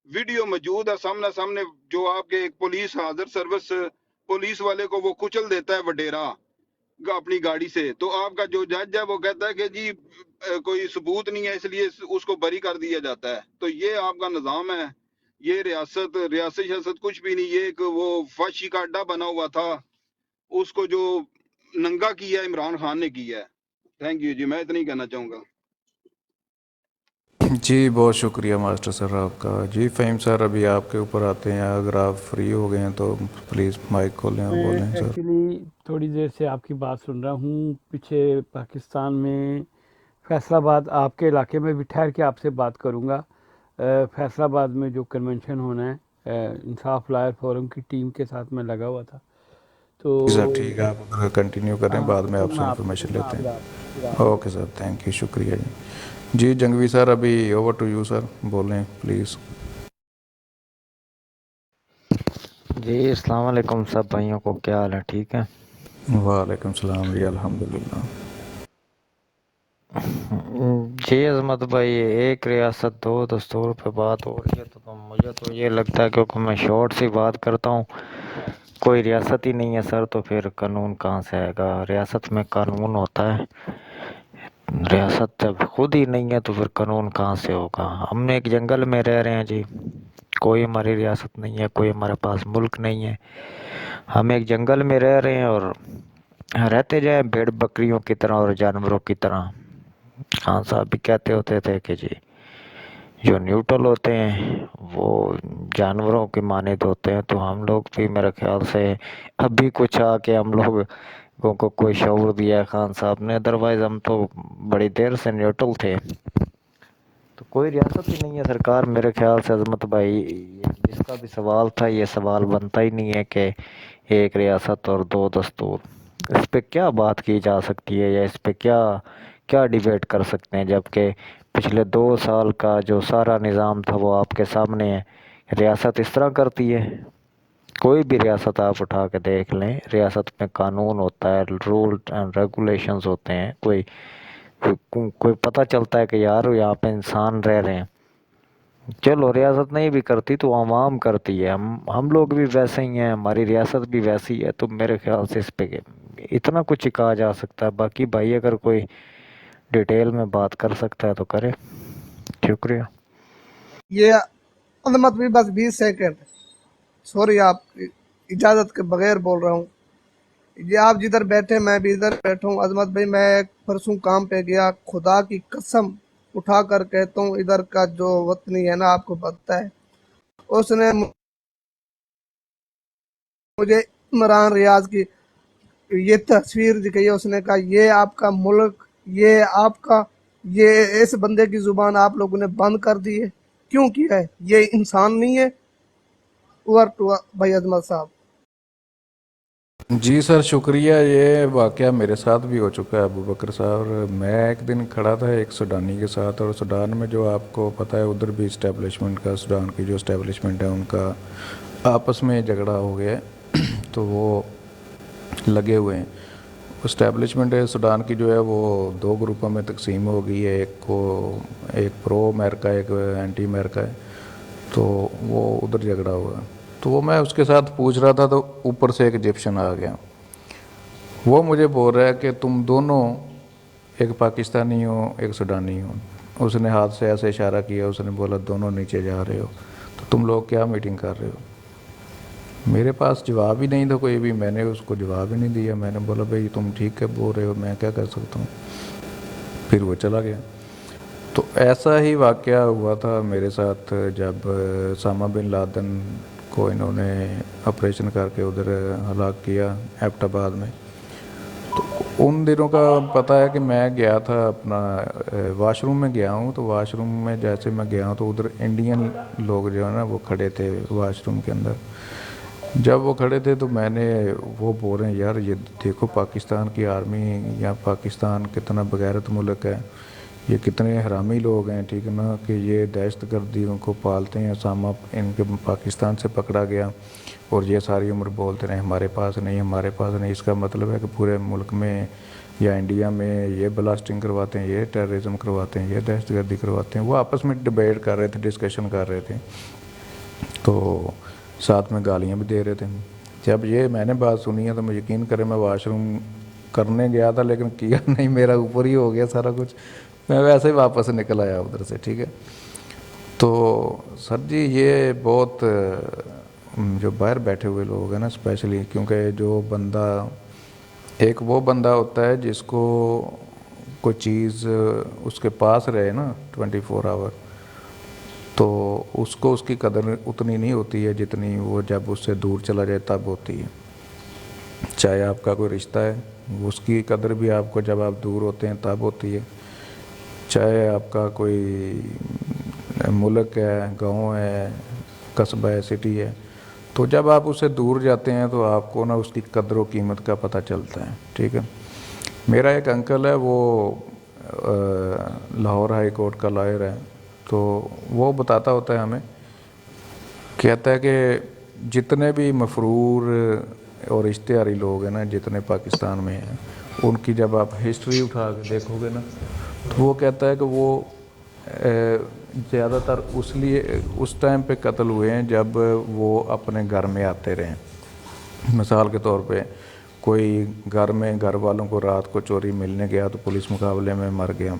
वीडियो मौजूद है सामने सामने, जो आपके एक पुलिस हाजिर सर्विस पुलिस वाले को वो कुचल देता है वडेरा अपनी गाड़ी से, तो आपका जो जज है वो कहता है कि जी कोई सबूत नहीं है इसलिए उसको बरी कर दिया जाता है। तो ये आपका निज़ाम है, ये रियासत सियासत कुछ भी नहीं, ये एक वो फाशी का अड्डा बना हुआ था, उसको जो नंगा किया इमरान खान ने किया है। थैंक यू जी, मैं इतना ही कहना चाहूँगा। जी बहुत शुक्रिया मास्टर सर आपका। जी फ़हीम सर अभी आपके ऊपर आते हैं, अगर आप फ्री हो गए हैं तो प्लीज़ माइक खोलें और बोलें सर। एक्चुअली थोड़ी देर से आपकी बात सुन रहा हूँ। पीछे पाकिस्तान में फैसलाबाद आपके इलाके में भी ठहर के आपसे बात करूँगा। फैसलाबाद में जो कन्वेंशन होना है इंसाफ लायर फोरम की टीम के साथ मैं लगा हुआ था। तो जी सर ठीक है, आप उधर कंटिन्यू करें, बाद में तो आपसे मैं इंफॉर्मेशन लेते हैं। आप ओके सर, थैंक यू, शुक्रिया जी। जी जंगवी सर अभी ओवर टू यू सर, बोलें प्लीज़। जी अस्सलाम वालेकुम सब भाइयों को, क्या हाल है? ठीक है। वालेकुम सलाम जी, अल्हम्दुलिल्लाह। जी अजमत भाई, एक रियासत दो दस्तूर पे बात हो रही है तो मुझे तो ये लगता है, क्योंकि मैं शॉर्ट सी बात करता हूँ, कोई रियासत ही नहीं है सर, तो फिर कानून कहाँ से आएगा? रियासत में कानून होता है, रियासत जब खुद ही नहीं है तो फिर कानून कहाँ से होगा? हम एक जंगल में रह रहे हैं जी, कोई हमारी रियासत नहीं है, कोई हमारे पास मुल्क नहीं है, हम एक जंगल में रह रहे हैं और रहते जाए भेड़ बकरियों की तरह और जानवरों की तरह। खान साहब भी कहते होते थे कि जी जो न्यूट्रल होते हैं वो जानवरों के मानद होते हैं, तो हम लोग भी मेरे ख्याल से अभी कुछ आके हम लोग को कोई शऊर दिया है खान साहब ने, अदरवाइज़ हम तो बड़ी देर से न्यूट्रल थे। तो कोई रियासत ही नहीं है सरकार मेरे ख्याल से अजमत भाई। जिसका भी सवाल था, ये सवाल बनता ही नहीं है कि एक रियासत और दो दस्तूर, इस पे क्या बात की जा सकती है या इस पे क्या क्या डिबेट कर सकते हैं, जबकि पिछले 2 साल का जो सारा निज़ाम था वो आपके सामने है। रियासत इस तरह करती है, कोई भी रियासत आप उठा के देख लें, रियासत में कानून होता है, रूल एंड रेगुलेशंस होते हैं, कोई पता चलता है कि यार यहाँ पे इंसान रह रहे हैं। चलो रियासत नहीं भी करती तो आवाम करती है, हम लोग भी वैसे ही हैं, हमारी रियासत भी वैसी है, तो मेरे ख्याल से इस पे इतना कुछ ही कहा जा सकता है। बाकी भाई अगर कोई डिटेल में बात कर सकता है तो करे। शुक्रिया। ये अजमत भी बस 20 सेकंड, सॉरी आप इजाज़त के बगैर बोल रहा हूँ। ये आप जिधर बैठे मैं भी इधर बैठा हूँ। अजमत भाई मैं परसों काम पे गया, खुदा की कसम उठा कर कहता हूँ, इधर का जो वतनी है ना, आपको पता है, उसने मुझे इमरान रियाज की ये तस्वीर दिखाई है। उसने कहा ये आपका मुल्क, ये आपका, ये इस बंदे की जुबान आप लोगों ने बंद कर दी है। क्यों किया है? ये इंसान नहीं है? ओवर टू भाई अजमत साहब। जी सर शुक्रिया, ये वाक़या मेरे साथ भी हो चुका है अबू बकर साहब। मैं एक दिन खड़ा था एक सूडानी के साथ, और सूडान में जो आपको पता है उधर भी इस्टेब्लिशमेंट का, सूडान की जो इस्टेब्लिशमेंट है उनका आपस में झगड़ा हो गया है तो वो लगे हुए हैं। इस्टेब्लिशमेंट सूडान की जो है वो 2 ग्रुपों में तकसीम हो गई है, एक प्रो अमेरिका एक एंटी अमेरिका है, तो वो उधर झगड़ा हुआ। तो वो मैं उसके साथ पूछ रहा था तो ऊपर से एक इजिप्शियन आ गया, वो मुझे बोल रहा है कि तुम दोनों एक पाकिस्तानी हो एक सूडानी हो। उसने हाथ से ऐसे इशारा किया, उसने बोला दोनों नीचे जा रहे हो, तो तुम लोग क्या मीटिंग कर रहे हो? मेरे पास जवाब ही नहीं था कोई भी, मैंने उसको जवाब ही नहीं दिया। मैंने बोला भाई तुम ठीक है बोल रहे हो, मैं क्या कर सकता हूँ। फिर वो चला गया। तो ऐसा ही वाक़या हुआ था मेरे साथ जब उसामा बिन लादेन को इन्होंने ऑपरेशन करके उधर हलाक किया एबटाबाद में। तो उन दिनों का पता है कि मैं गया था अपना वाशरूम में गया हूँ, तो वाशरूम में जैसे मैं गया हूँ तो उधर इंडियन लोग जो है ना वो खड़े थे वाशरूम के अंदर। जब वो खड़े थे तो मैंने, वो बोल रहे हैं यार ये देखो पाकिस्तान की आर्मी या पाकिस्तान कितना बगैरत मुल्क है, ये कितने हरामी लोग हैं, ठीक है ना, कि ये दहशत गर्दियों को पालते हैं। उसामा इनके पाकिस्तान से पकड़ा गया और ये सारी उम्र बोलते रहे हमारे पास नहीं हमारे पास नहीं। इसका मतलब है कि पूरे मुल्क में या इंडिया में ये ब्लास्टिंग करवाते हैं, ये टेररिज्म करवाते हैं, ये दहशत गर्दी करवाते हैं। वो आपस में डिबेट कर रहे थे, डिस्कशन कर रहे थे। तो साथ में गालियाँ भी दे रहे थे। जब ये मैंने बात सुनी है तो मैं यकीन करें, मैं वॉशरूम करने गया था लेकिन किया नहीं, मेरा ऊपर ही हो गया सारा कुछ, मैं वैसे ही वापस निकल आया उधर से, ठीक है। तो सर जी ये बहुत जो बाहर बैठे हुए लोग हैं ना स्पेशली, क्योंकि जो बंदा, एक वो बंदा होता है जिसको कोई चीज़ उसके पास रहे ना 24 आवर, तो उसको उसकी कदर उतनी नहीं होती है जितनी वो जब उससे दूर चला जाए तब होती है। चाहे आपका कोई रिश्ता है, उसकी कदर भी आपको जब आप दूर होते हैं तब होती है। चाहे आपका कोई मुल्क है, गांव है, कस्बा है, सिटी है, तो जब आप उससे दूर जाते हैं तो आपको ना उसकी कदर व कीमत का पता चलता है, ठीक है। मेरा एक अंकल है, वो लाहौर हाई कोर्ट का लॉयर है, तो वो बताता होता है हमें, कहता है कि जितने भी मफरूर और इश्तिहारी लोग हैं ना जितने पाकिस्तान में हैं, उनकी जब आप हिस्ट्री उठा के देखोगे ना, तो वो कहता है कि वो ज़्यादातर उस टाइम पे कत्ल हुए हैं जब वो अपने घर में आते रहे। मिसाल के तौर पे कोई घर में घर वालों को रात को चोरी मिलने गया तो पुलिस मुकाबले में मर गया,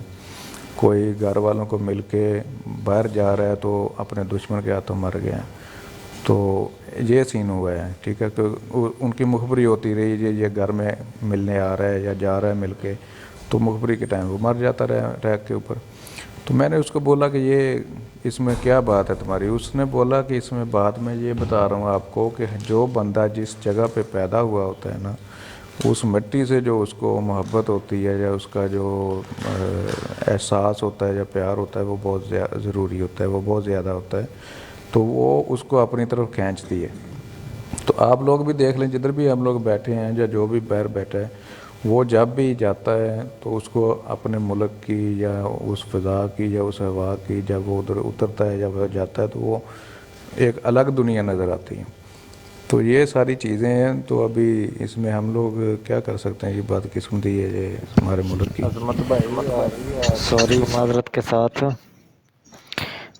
कोई घर वालों को मिल के बाहर जा रहा है तो अपने दुश्मन के हाथों मर गया। तो ये सीन हुआ है, ठीक है। तो उनकी मुखबरी होती रही, ये घर में मिलने आ रहा है या जा रहा है मिल के, तो मुखबरी के टाइम वो मर जाता रहा ट्रैक के ऊपर। तो मैंने उसको बोला कि ये इसमें क्या बात है तुम्हारी। उसने बोला कि इसमें बात मैं ये बता रहा हूँ आपको कि जो बंदा जिस जगह पे पैदा हुआ होता है ना, उस मिट्टी से जो उसको मोहब्बत होती है या उसका जो एहसास होता है या प्यार होता है, वो बहुत ज़रूरी होता है, वो बहुत ज़्यादा होता है, तो वो उसको अपनी तरफ खींचती है। तो आप लोग भी देख लें, जिधर भी हम लोग बैठे हैं या जो भी बाहर बैठा है, वो जब भी जाता है तो उसको अपने मुल्क की या उस फ़िज़ा की या उस हवा की, जब वो उधर उतरता है, जब वो जाता है, तो वो एक अलग दुनिया नज़र आती है। तो ये सारी चीज़ें हैं। तो अभी इसमें हम लोग क्या कर सकते हैं, ये बदकिस्मती है ये हमारे मुल्क की। अजमत भाई सॉरी माजरत के साथ।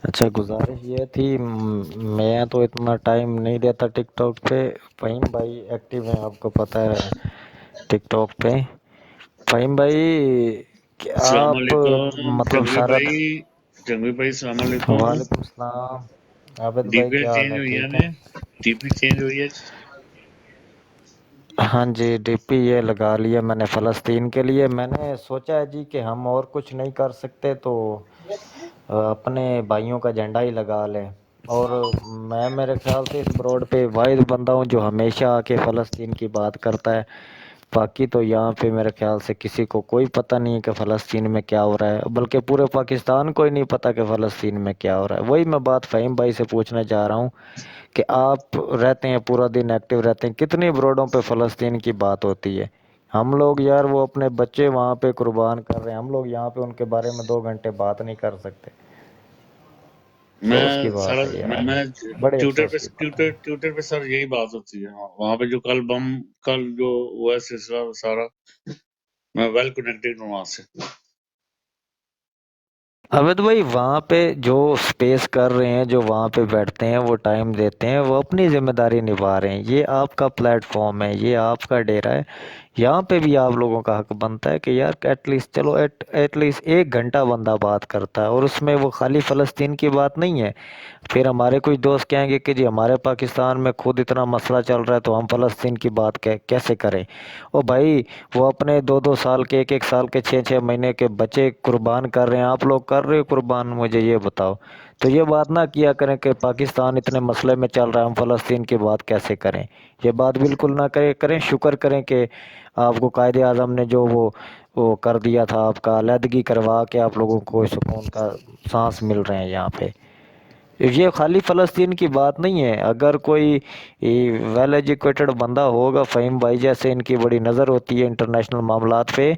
अच्छा, गुजारिश ये थी, मैं तो इतना टाइम नहीं देता टिकटॉक पे। फ़हीम भाई एक्टिव हैं, आपको पता है टिकटॉक पे। फ़हीम भाई क्या अस्सलाम आप वालेकुम मतलब सारा जंगवी भाई अस्सलाम वालेकुम। वालेकुम सलाम आबिद भाई, डीपी क्या हाल चेंज है, हुई है ठीक ने, है? डीपी चेंज हुई है। हाँ जी, डीपी ये लगा लिया मैंने फ़लस्तीन के लिए। मैंने सोचा है जी कि हम और कुछ नहीं कर सकते तो अपने भाइयों का झंडा ही लगा लें। और मैं मेरे ख्याल से इस ब्रॉड पे वाहिद बंदा हूँ जो हमेशा आके फ़लस्तीन की बात करता है। बाकी तो यहाँ पे मेरे ख्याल से किसी को कोई पता नहीं है कि फ़लस्तीन में क्या हो रहा है, बल्कि पूरे पाकिस्तान को ही नहीं पता कि फ़लस्तीन में क्या हो रहा है। वही मैं बात फ़हीम भाई से पूछना चाह रहा हूँ कि आप रहते हैं, पूरा दिन एक्टिव रहते हैं, कितनी ब्रॉडों पे फ़लस्तीन की बात होती है? हम लोग यार वो अपने बच्चे वहाँ पे कुर्बान कर रहे हैं, हम लोग यहाँ पे उनके बारे में 2 घंटे बात नहीं कर सकते। अफसोस की मैं बात सारा है यार, मैं बड़े ट्विटर अफसोस पे की बात है। ट्विटर पे सर यही बात होती है। हाँ, वहाँ पे जो कल जो हुआ है सिलसिला सारा, मैं वेल कनेक्टेड हूँ वहाँ से। अवैध भाई वहाँ पे जो स्पेस कर रहे हैं, जो वहाँ पे बैठते हैं, वो टाइम देते हैं, वो अपनी जिम्मेदारी निभा रहे हैं। ये आपका प्लेटफॉर्म है, ये आपका डेरा है, यहाँ पे भी आप लोगों का हक बनता है कि यार एटलीस्ट चलो एटलीस्ट 1 घंटा बंदा बात करता है और उसमें वो खाली फ़लस्तीन की बात नहीं है। फिर हमारे कुछ दोस्त कहेंगे कि जी हमारे पाकिस्तान में खुद इतना मसला चल रहा है तो हम फ़लस्तीन की बात कैसे करें। ओ भाई, वो अपने 2-2 साल के, 1-1 साल के, 6-6 महीने के बच्चे कुर्बान कर रहे हैं, आप लोग कर रहे हो कुर्बान? मुझे ये बताओ। तो ये बात ना किया करें कि पाकिस्तान इतने मसले में चल रहा है, हम फ़लस्तीन की बात कैसे करें। ये बात बिल्कुल ना करें। शुक्र करें कि आपको कायदे आज़म ने जो वो कर दिया था, आपका अलहदगी करवा के आप लोगों को सुकून का सांस मिल रहे हैं यहाँ पे। ये खाली फ़लस्तीन की बात नहीं है। अगर कोई वेल एजुकेटेड बंदा होगा, फ़हीम भाई जैसे, इनकी बड़ी नज़र होती है इंटरनेशनल मामलात पे,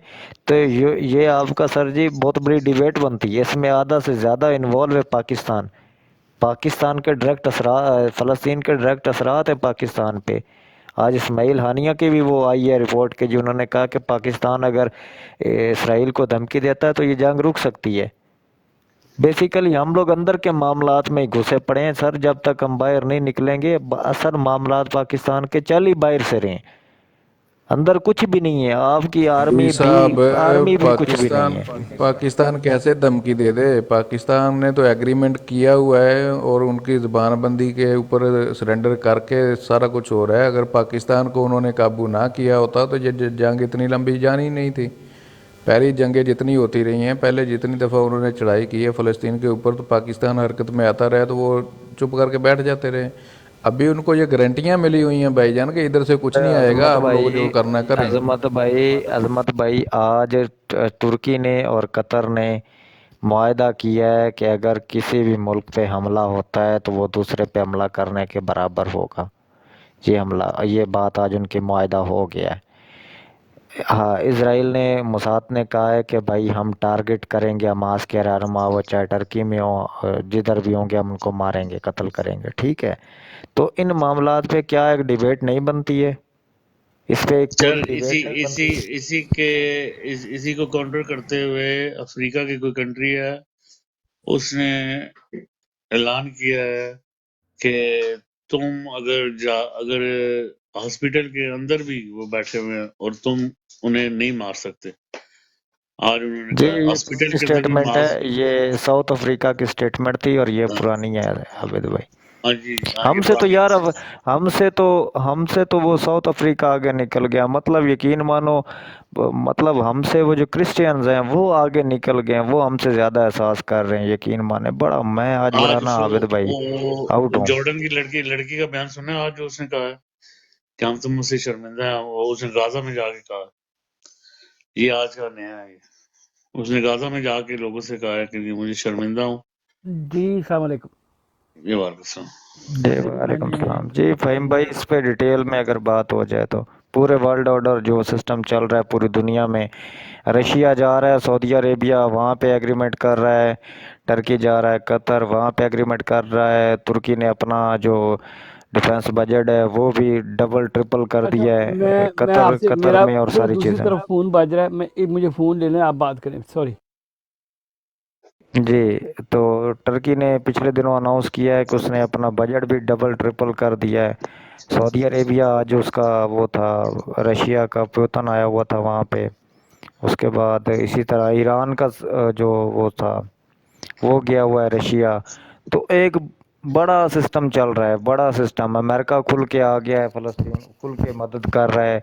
तो ये आपका सर जी बहुत बड़ी डिबेट बनती है। इसमें आधा से ज़्यादा इन्वॉल्व है पाकिस्तान के डायरेक्ट असरात, फ़लस्तीन के डायरेक्ट असरात है पाकिस्तान पे। आज इस्माइल हानिया की भी वो आई है रिपोर्ट के, जिन्होंने कहा कि पाकिस्तान अगर इसराइल को धमकी देता है तो ये जंग रुक सकती है। बेसिकली हम लोग अंदर के मामलात में ही घुसे पड़े हैं सर। जब तक हम बाहर नहीं निकलेंगे, असर मामलात पाकिस्तान के चल ही बाहर से रहे हैं, अंदर कुछ भी नहीं है। आपकी जी साहब, आर्मी भी कुछ भी नहीं पाकिस्तान है। पाकिस्तान कैसे धमकी दे दे? पाकिस्तान ने तो एग्रीमेंट किया हुआ है और उनकी ज़बानबंदी के ऊपर सरेंडर करके सारा कुछ हो रहा है। अगर पाकिस्तान को उन्होंने काबू ना किया होता तो ये जंग इतनी लंबी जानी नहीं थी। पहली जंगें जितनी होती रही हैं, पहले जितनी दफ़ा उन्होंने चढ़ाई की है फ़लस्तीन के ऊपर, तो पाकिस्तान हरकत में आता रहा तो वो चुप करके बैठ जाते रहे। अभी उनको ये गारंटियाँ मिली हुई हैं भाईजान कि इधर से कुछ नहीं आएगा, आप लोग जो करना करें। अजमत भाई, आज तुर्की ने और कतर ने मुआहदा किया है कि अगर किसी भी मुल्क पे हमला होता है तो वो दूसरे पे हमला करने के बराबर होगा। ये बात आज उनके मुआहदा हो गया है। हाँ, इजराइल ने, मोसाद ने कहा है कि भाई हम टारगेट करेंगे हमास के रहनुमा, वो चाहे टर्की में हो, जिधर भी होंगे हम उनको मारेंगे, कत्ल करेंगे। ठीक है, तो इन मामलात पे क्या एक डिबेट नहीं बनती है? इस पे एक सर पूरी इसी डिबेट नहीं इसी बनती? इसी को काउंटर करते हुए अफ्रीका की कोई कंट्री है, उसने ऐलान किया है कि तुम अगर हॉस्पिटल के अंदर भी वो बैठे हुए हैं और तुम उन्हें नहीं मार सकते। आज उन्होंने जी, कहा ये हॉस्पिटल पुरानी के अंदर भी स्टेटमेंट मार। है, ये साउथ अफ्रीका की स्टेटमेंट थी और ये पुरानी है आबिद भाई। हाँ जी, हाँ, ये हमसे तो पुरानी यार, अब हमसे तो वो साउथ अफ्रीका आगे निकल गया। मतलब यकीन मानो, मतलब हमसे वो जो क्रिश्चियंस हैं वो आगे निकल गए हैं, वो हमसे ज्यादा एहसास कर रहे हैं। यकीन माने, बड़ा मैं आज बड़ा आज ना आबिद भाई आउट हूँ। जॉर्डन की लड़की का बयान सुना है आज, जो उसने कहा है कि हम तुम मुझसे शर्मिंदा हैं। वो उसने गाजा में जाके कहा, ये आज का नया है। उसने गाजा में जाके लोगों से कहा है कि मुझे शर्मिंदा हूँ। जी अस्सलाम वालेकुम। ये वालेकुम। जी हाँ वालेकुम जी, सलाम। जी फ़हीम भाई, इस पे डिटेल में अगर बात हो जाए तो पूरे वर्ल्ड ऑर्डर जो सिस्टम चल रहा है पूरी दुनिया में, रशिया जा रहा है, सऊदी अरेबिया वहाँ पे एग्रीमेंट कर रहा है, टर्की जा रहा है, कतर वहाँ पे एग्रीमेंट कर रहा है, तुर्की ने अपना जो डिफेंस बजट है वो भी डबल ट्रिपल कर अच्छा दिया है, मैं आपसे, कतर मेरा में और सारी दूसरी चीज़ें। तरफ फ़ोन बज रहा है, मुझे फ़ोन ले लें, आप बात करें, सॉरी। जी, तो टर्की ने पिछले दिनों अनाउंस किया है कि उसने अपना बजट भी डबल ट्रिपल कर दिया है। सऊदी अरेबिया आज उसका वो था, रशिया का पुतिन आया हुआ था वहाँ पे। उसके बाद इसी तरह ईरान का जो वो था वो गया हुआ है रशिया। तो एक बड़ा सिस्टम चल रहा है, बड़ा सिस्टम। अमेरिका खुल के आ गया है, फ़लस्तीन खुल के मदद कर रहा है,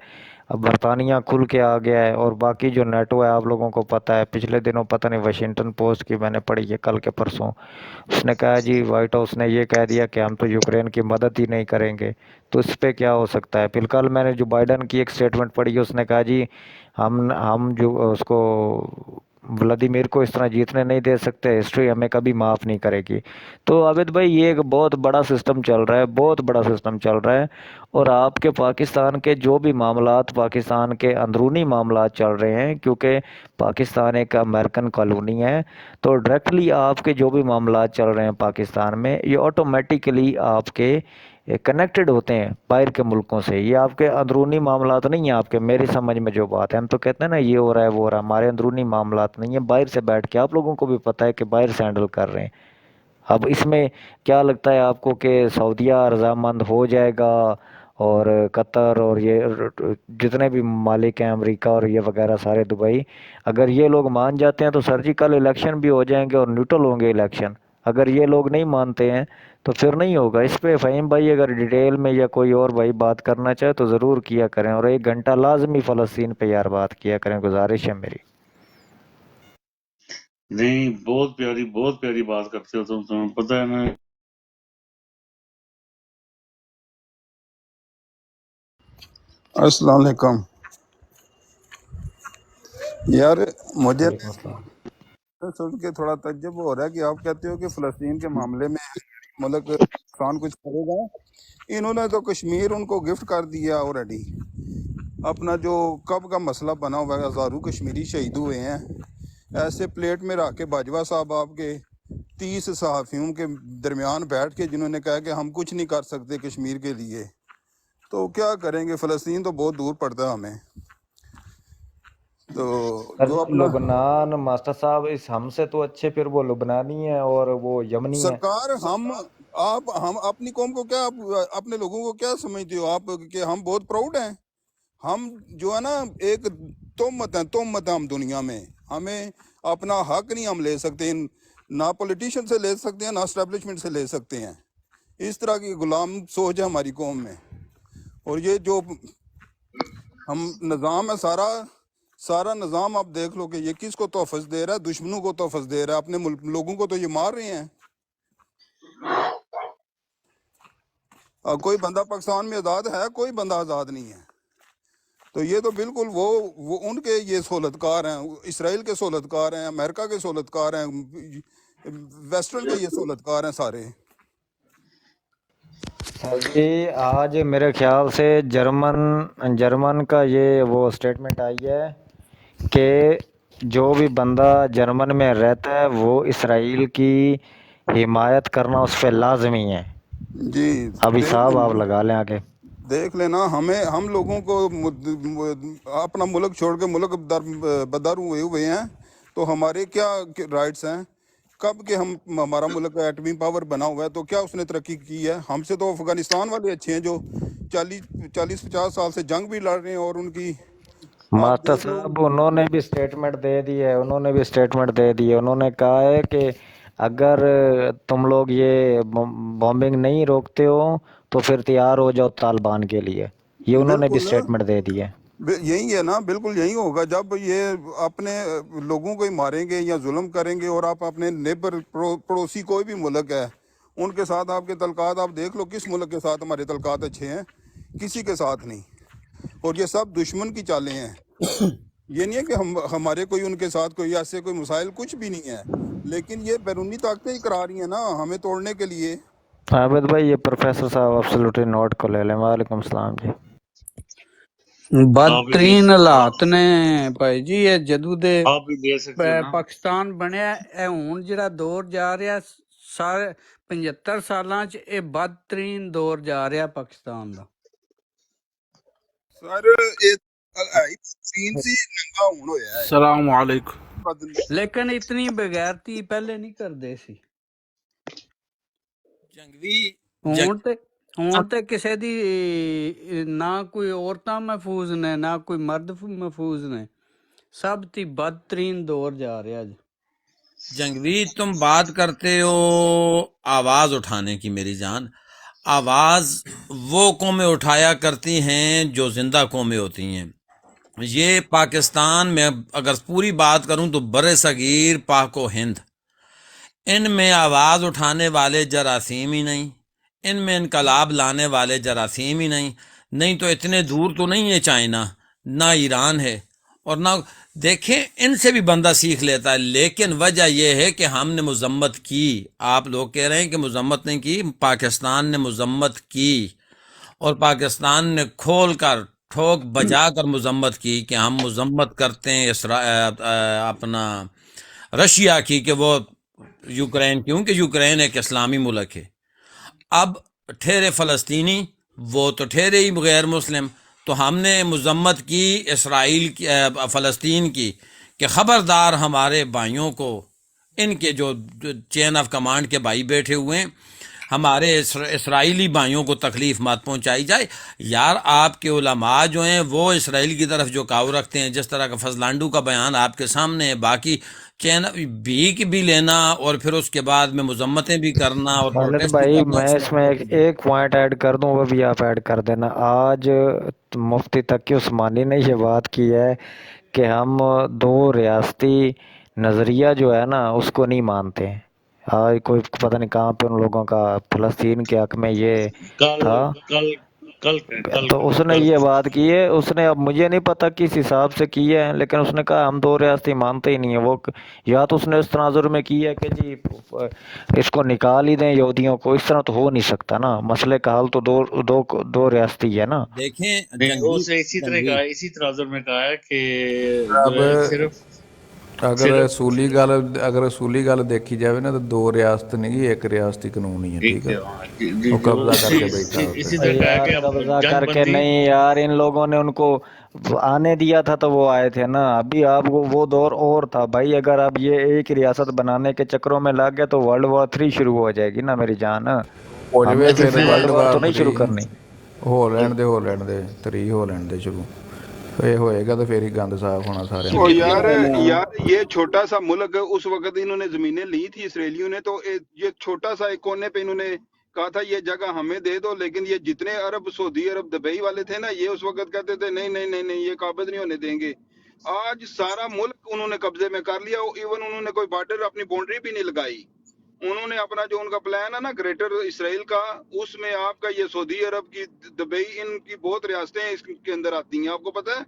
अब बरतानिया खुल के आ गया है, और बाकी जो नेटो है आप लोगों को पता है। पिछले दिनों पता नहीं वाशिंगटन पोस्ट की मैंने पढ़ी है कल के परसों, उसने कहा जी, वाइट हाउस ने ये कह दिया कि हम तो यूक्रेन की मदद ही नहीं करेंगे। तो इस पे क्या हो सकता है? फिर कल मैंने जो बाइडन की एक स्टेटमेंट पढ़ी है, उसने कहा जी हम जो उसको व्लादिमीर को इस तरह जीतने नहीं दे सकते, हिस्ट्री हमें कभी माफ़ नहीं करेगी। तो आबिद भाई, ये एक बहुत बड़ा सिस्टम चल रहा है, बहुत बड़ा सिस्टम चल रहा है। और आपके पाकिस्तान के जो भी मामलात, पाकिस्तान के अंदरूनी मामलात चल रहे हैं, क्योंकि पाकिस्तान एक अमेरिकन कॉलोनी है, तो डायरेक्टली आपके जो भी मामलात चल रहे हैं पाकिस्तान में, ये ऑटोमेटिकली आपके कनेक्टेड होते हैं बाहर के मुल्कों से। ये आपके अंदरूनी मामलात नहीं है आपके, मेरी समझ में जो बात है। हम तो कहते हैं ना ये हो रहा है वो हो रहा है, हमारे अंदरूनी मामलात नहीं है, बाहर से बैठ के आप लोगों को भी पता है कि बाहर से हैंडल कर रहे हैं। अब इसमें क्या लगता है आपको कि सऊदीया रजामंद हो जाएगा, और कतर और ये जितने भी मालिक हैं, अमेरिका और ये वगैरह सारे, दुबई, अगर ये लोग मान जाते हैं तो सर्जिकल इलेक्शन भी हो जाएंगे और न्यूट्रल होंगे इलेक्शन। अगर ये लोग नहीं मानते हैं तो फिर नहीं होगा। इस पे फ़हीम भाई अगर डिटेल में या कोई और भाई बात करना चाहे तो ज़रूर किया करें, और 1 घंटा लाजमी फ़लस्तीन पे यार बात किया करें, गुजारिश है मेरी। नहीं, बहुत प्यारी बात करते हो तुम, तुम्हें पता है ना। अस्सलाम वालेकुम यार, मुझे वालेकुम अस्सलाम। तो सुन के थोड़ा तज्जुब हो रहा है कि आप कहते हो कि फ़लस्तीन के मामले में मुल्क पाकिस्तान कुछ करेगा। इन्होंने तो कश्मीर उनको गिफ्ट कर दिया ऑलरेडी। अपना जो कब का मसला बना हुआ है, हज़ारों कश्मीरी शहीद हुए हैं। ऐसे प्लेट में रख के बाजवा साहब आपके 30 सहाफ़ियों के दरमियान बैठ के जिन्होंने कहा कि हम कुछ नहीं कर सकते कश्मीर के लिए, तो क्या करेंगे? फ़लस्तीन तो बहुत दूर पड़ता है हमें। तो सर जो जी अपना लुबनान मास्टर साहब इस हमसे तो अच्छे फिर वो लुबनानी है और वो यमनी है। सरकार हम अपनी कौम को क्या, अपने लोगों को क्या समझते हो आप कि हम बहुत प्राउड हैं? हम जो है ना, एक तोहमत है हम दुनिया में। हमें अपना हक नहीं हम ले सकते, ना पॉलिटिशियन से ले सकते हैं, ना एस्टेब्लिशमेंट से ले सकते हैं। इस तरह की गुलाम सोच है हमारी कौम में। और ये जो हम निज़ाम है, सारा निज़ाम आप देख लो कि ये किसको तोहफ़्स दे रहा है, दुश्मनों को तोहफ़्स दे रहा है, अपने लोगों को तो ये मार रहे हैं। कोई बंदा पाकिस्तान में आज़ाद है? कोई बंदा आज़ाद नहीं है। तो ये तो बिल्कुल वो उनके ये सहूलतकार हैं, इसराइल के सहूलतकार हैं, अमेरिका के सहूलतकार हैं, वेस्टर्न के ये सहूलतकार हैं सारे। सर जी आज मेरे ख्याल से जर्मन का ये वो स्टेटमेंट आई है कि जो भी बंदा जर्मन में रहता है वो इसराइल की हिमायत करना उस पर लाजमी है। जी अभी देख साहब आप लेना, लगा लें आगे। देख लेना। हम लोगों को अपना मुल्क छोड़ के मुल्क बदर हुए हैं, तो हमारे क्या राइट्स हैं? कब के हमारा मुल्क एटमी पावर बना हुआ है, तो क्या उसने तरक्की की है? हमसे तो अफगानिस्तान वाले अच्छे हैं जो 40-50 साल से जंग भी लड़ रहे हैं। और उनकी आप मास्टर देख लो, साहब उन्होंने भी स्टेटमेंट दे दी है, उन्होंने कहा है कि अगर तुम लोग ये बॉम्बिंग नहीं रोकते हो तो फिर तैयार हो जाओ तालिबान के लिए। ये उन्होंने भी बिल्कुल स्टेटमेंट दे दी है। यही है ना, बिल्कुल यही होगा जब ये अपने लोगों को ही मारेंगे या जुल्म करेंगे। और आप अपने नेबर पड़ोसी कोई भी मुल्क है उनके साथ आपके तल्कात आप देख लो, किस मुल्क के साथ हमारे तल्कात अच्छे हैं? किसी के साथ नहीं। और ये सब दुश्मन की चालें हैं। ये नहीं है कि हमारे कोई उनके साथ कोई ऐसे कोई मसाइल कुछ भी नहीं है, लेकिन ये बैरूनी ताकतें ही करा रही हैं ना हमें तोड़ने के लिए। आबिद भाई ये प्रोफेसर साहब एब्सोल्युटली नोट को ले लें। वालेकुम सलाम जी। आप भी बदतरीन ਹਾਲਾਤ ਨੇ ਭਾਈ ਜੀ ਇਹ ਜਦੋਂ ਦੇ आप भी दे सकते हो ना। ਪਾਕਿਸਤਾਨ ਬਣਿਆ ਇਹ ਹੁਣ ਜਿਹੜਾ ਦੌਰ ਜਾ ਰਿਹਾ ਸਾਰੇ 75 ਸਾਲਾਂ ਚ ਇਹ ਬਦਤਰੀਨ ਦੌਰ ਜਾ ਰਿਹਾ ਪਾਕਿਸਤਾਨ ਦਾ ਸਰ ਇਹ ਸੀਨ ਸੀ ਨੰਗਾ ਹੁਣ ਹੋਇਆ ਹੈ السلام عليكم ਬਦਲ ਲੇਕਿਨ ਇਤਨੀ ਬਗੈਰਤੀ ਪਹਿਲੇ ਨਹੀਂ ਕਰਦੇ ਸੀ ਹੁਣ ਤੇ ਕਿਸੇ ਦੀ ਨਾ ਕੋਈ ਔਰਤਾਂ ਮਹਿਫੂਜ਼ ਨੇ ਨਾ ਕੋਈ ਮਰਦ ਮਹਿਫੂਜ਼ ਨੇ सब थी बदतरीन दौर जा रहा है जंगवीर तुम बात करते हो आवाज उठाने की मेरी जान। आवाज वो कौमें उठाया करती हैं जो जिंदा कौमें होती हैं। ये पाकिस्तान में अगर पूरी बात करूं तो बरे सगीर पाको हिंद, इनमें आवाज उठाने वाले जरासीम ही नहीं, इनमें इनकलाब लाने वाले जरासीम ही नहीं तो इतने दूर तो नहीं है चाइना, ना ईरान है और ना देखें इनसे भी बंदा सीख लेता है। लेकिन वजह यह है कि हमने मजम्मत की। आप लोग कह रहे हैं कि मजम्मत नहीं की, पाकिस्तान ने मजम्मत की और पाकिस्तान ने खोल कर ठोक बजा कर मजम्मत की कि हम मजम्मत करते हैं अपना रशिया की कि वो यूक्रेन, क्योंकि यूक्रेन एक इस्लामी मुल्क है। अब ठहरे फ़लस्तीनी, वो तो ठहरे ही गैर मुस्लिम। तो हमने मजम्मत की इसराइल की, फ़लस्तीन की कि ख़बरदार हमारे भाइयों को, इनके जो चेन ऑफ कमांड के भाई बैठे हुए हैं, हमारे इसराइली भाइयों को तकलीफ़ मत पहुंचाई जाए। यार आपके उलमा जो हैं वो इसराइल की तरफ जो काव रखते हैं, जिस तरह का फजलांडू का बयान आपके सामने है, बाकी चैन भीख भी लेना और फिर उसके बाद में मजम्मतें भी करना और खालिद भाई मैं इसमें एक पॉइंट ऐड कर दूं, वो भी आप ऐड कर देना। आज मुफ्ती तकी उस्मानी ने ये बात की है कि हम दो रियासती नज़रिया जो है ना उसको नहीं मानते। आज कोई पता नहीं कहाँ पे उन लोगों का फ़लस्तीन के हक में ये था, तो उसने ये बात की है। उसने, अब मुझे नहीं पता किस हिसाब से की है, लेकिन उसने कहा हम दो रियासती मानते ही नहीं है। वो या तो उसने इस तनाजुर में की है कि जी इसको निकाल ही दें यहूदियों को, इस तरह तो हो नहीं सकता ना। मसले का हाल तो दो रियासती है ना। देखें उसने इसी तनाजुर में कहा है कि अब सिर्फ ਅਗਰ ਅਸੂਲੀ ਗੱਲ ਦੇਖੀ ਜਾਵੇ ਨਾ ਤਾਂ ਦੋ ਰਿਆਸਤ ਨਹੀਂ ਗੀ, ਇੱਕ ਰਿਆਸਤੀ ਕਾਨੂੰਨ ਹੀ ਹੈ, ਠੀਕ एक ਹੈ। जी जी ਉਹ जो ਕਬਜ਼ਾ ਕਰਕੇ इसी ਬੈਠਾ इसी ਉੱਤੇ। इसी तरह का है यार कि अब कब्जा जंग करके बंदी नहीं यार, इन लोगों ने उनको आने दिया था तो वो आए थे ना। अभी आपको वो दौर और था भाई, अगर आप ये एक रियासत बनाने के चक्करों में लग गए तो वर्ल्ड वॉर 3 शुरू हो जाएगी ना मेरी जान। ਹੋ ਜਾਵੇ हमने ਫਿਰ किसी ਵਰਲਡ वर्ल्ड वॉर ਵਾਰ तो नहीं 3 शुरू करनी। ਹੋ ਲੈਣ ਦੇ 3 ਹੋ ਲੈਣ ਦੇ ਸ਼ੁਰੂ। ਇਹ ਹੋਏਗਾ ਤਾਂ ਫਿਰ ਹੀ गंद साफ होना सारे ओ मुल्क यार का। यार ये छोटा सा मुल्क, उस वक्त इन्होंने जमीनें ली थी इसराइलियों ने, तो ये छोटा सा एक कोने पे इन्होंने कहा था ये जगह हमें दे दो, लेकिन ये जितने अरब, सऊदी अरब, दुबई वाले थे ना, ये उस वक्त कहते थे नहीं नहीं नहीं नहीं, ये काबिज नहीं होने देंगे। आज सारा मुल्क उन्होंने कब्जे में कर लिया। इवन उन्होंने कोई बॉर्डर, अपनी बाउंड्री भी नहीं लगाई। उन्होंने अपना जो उनका प्लान है ना ग्रेटर इसराइल का, उसमें आपका ये सऊदी अरब की, दुबई, इनकी बहुत रियासतें इसके अंदर आती हैं, आपको पता है।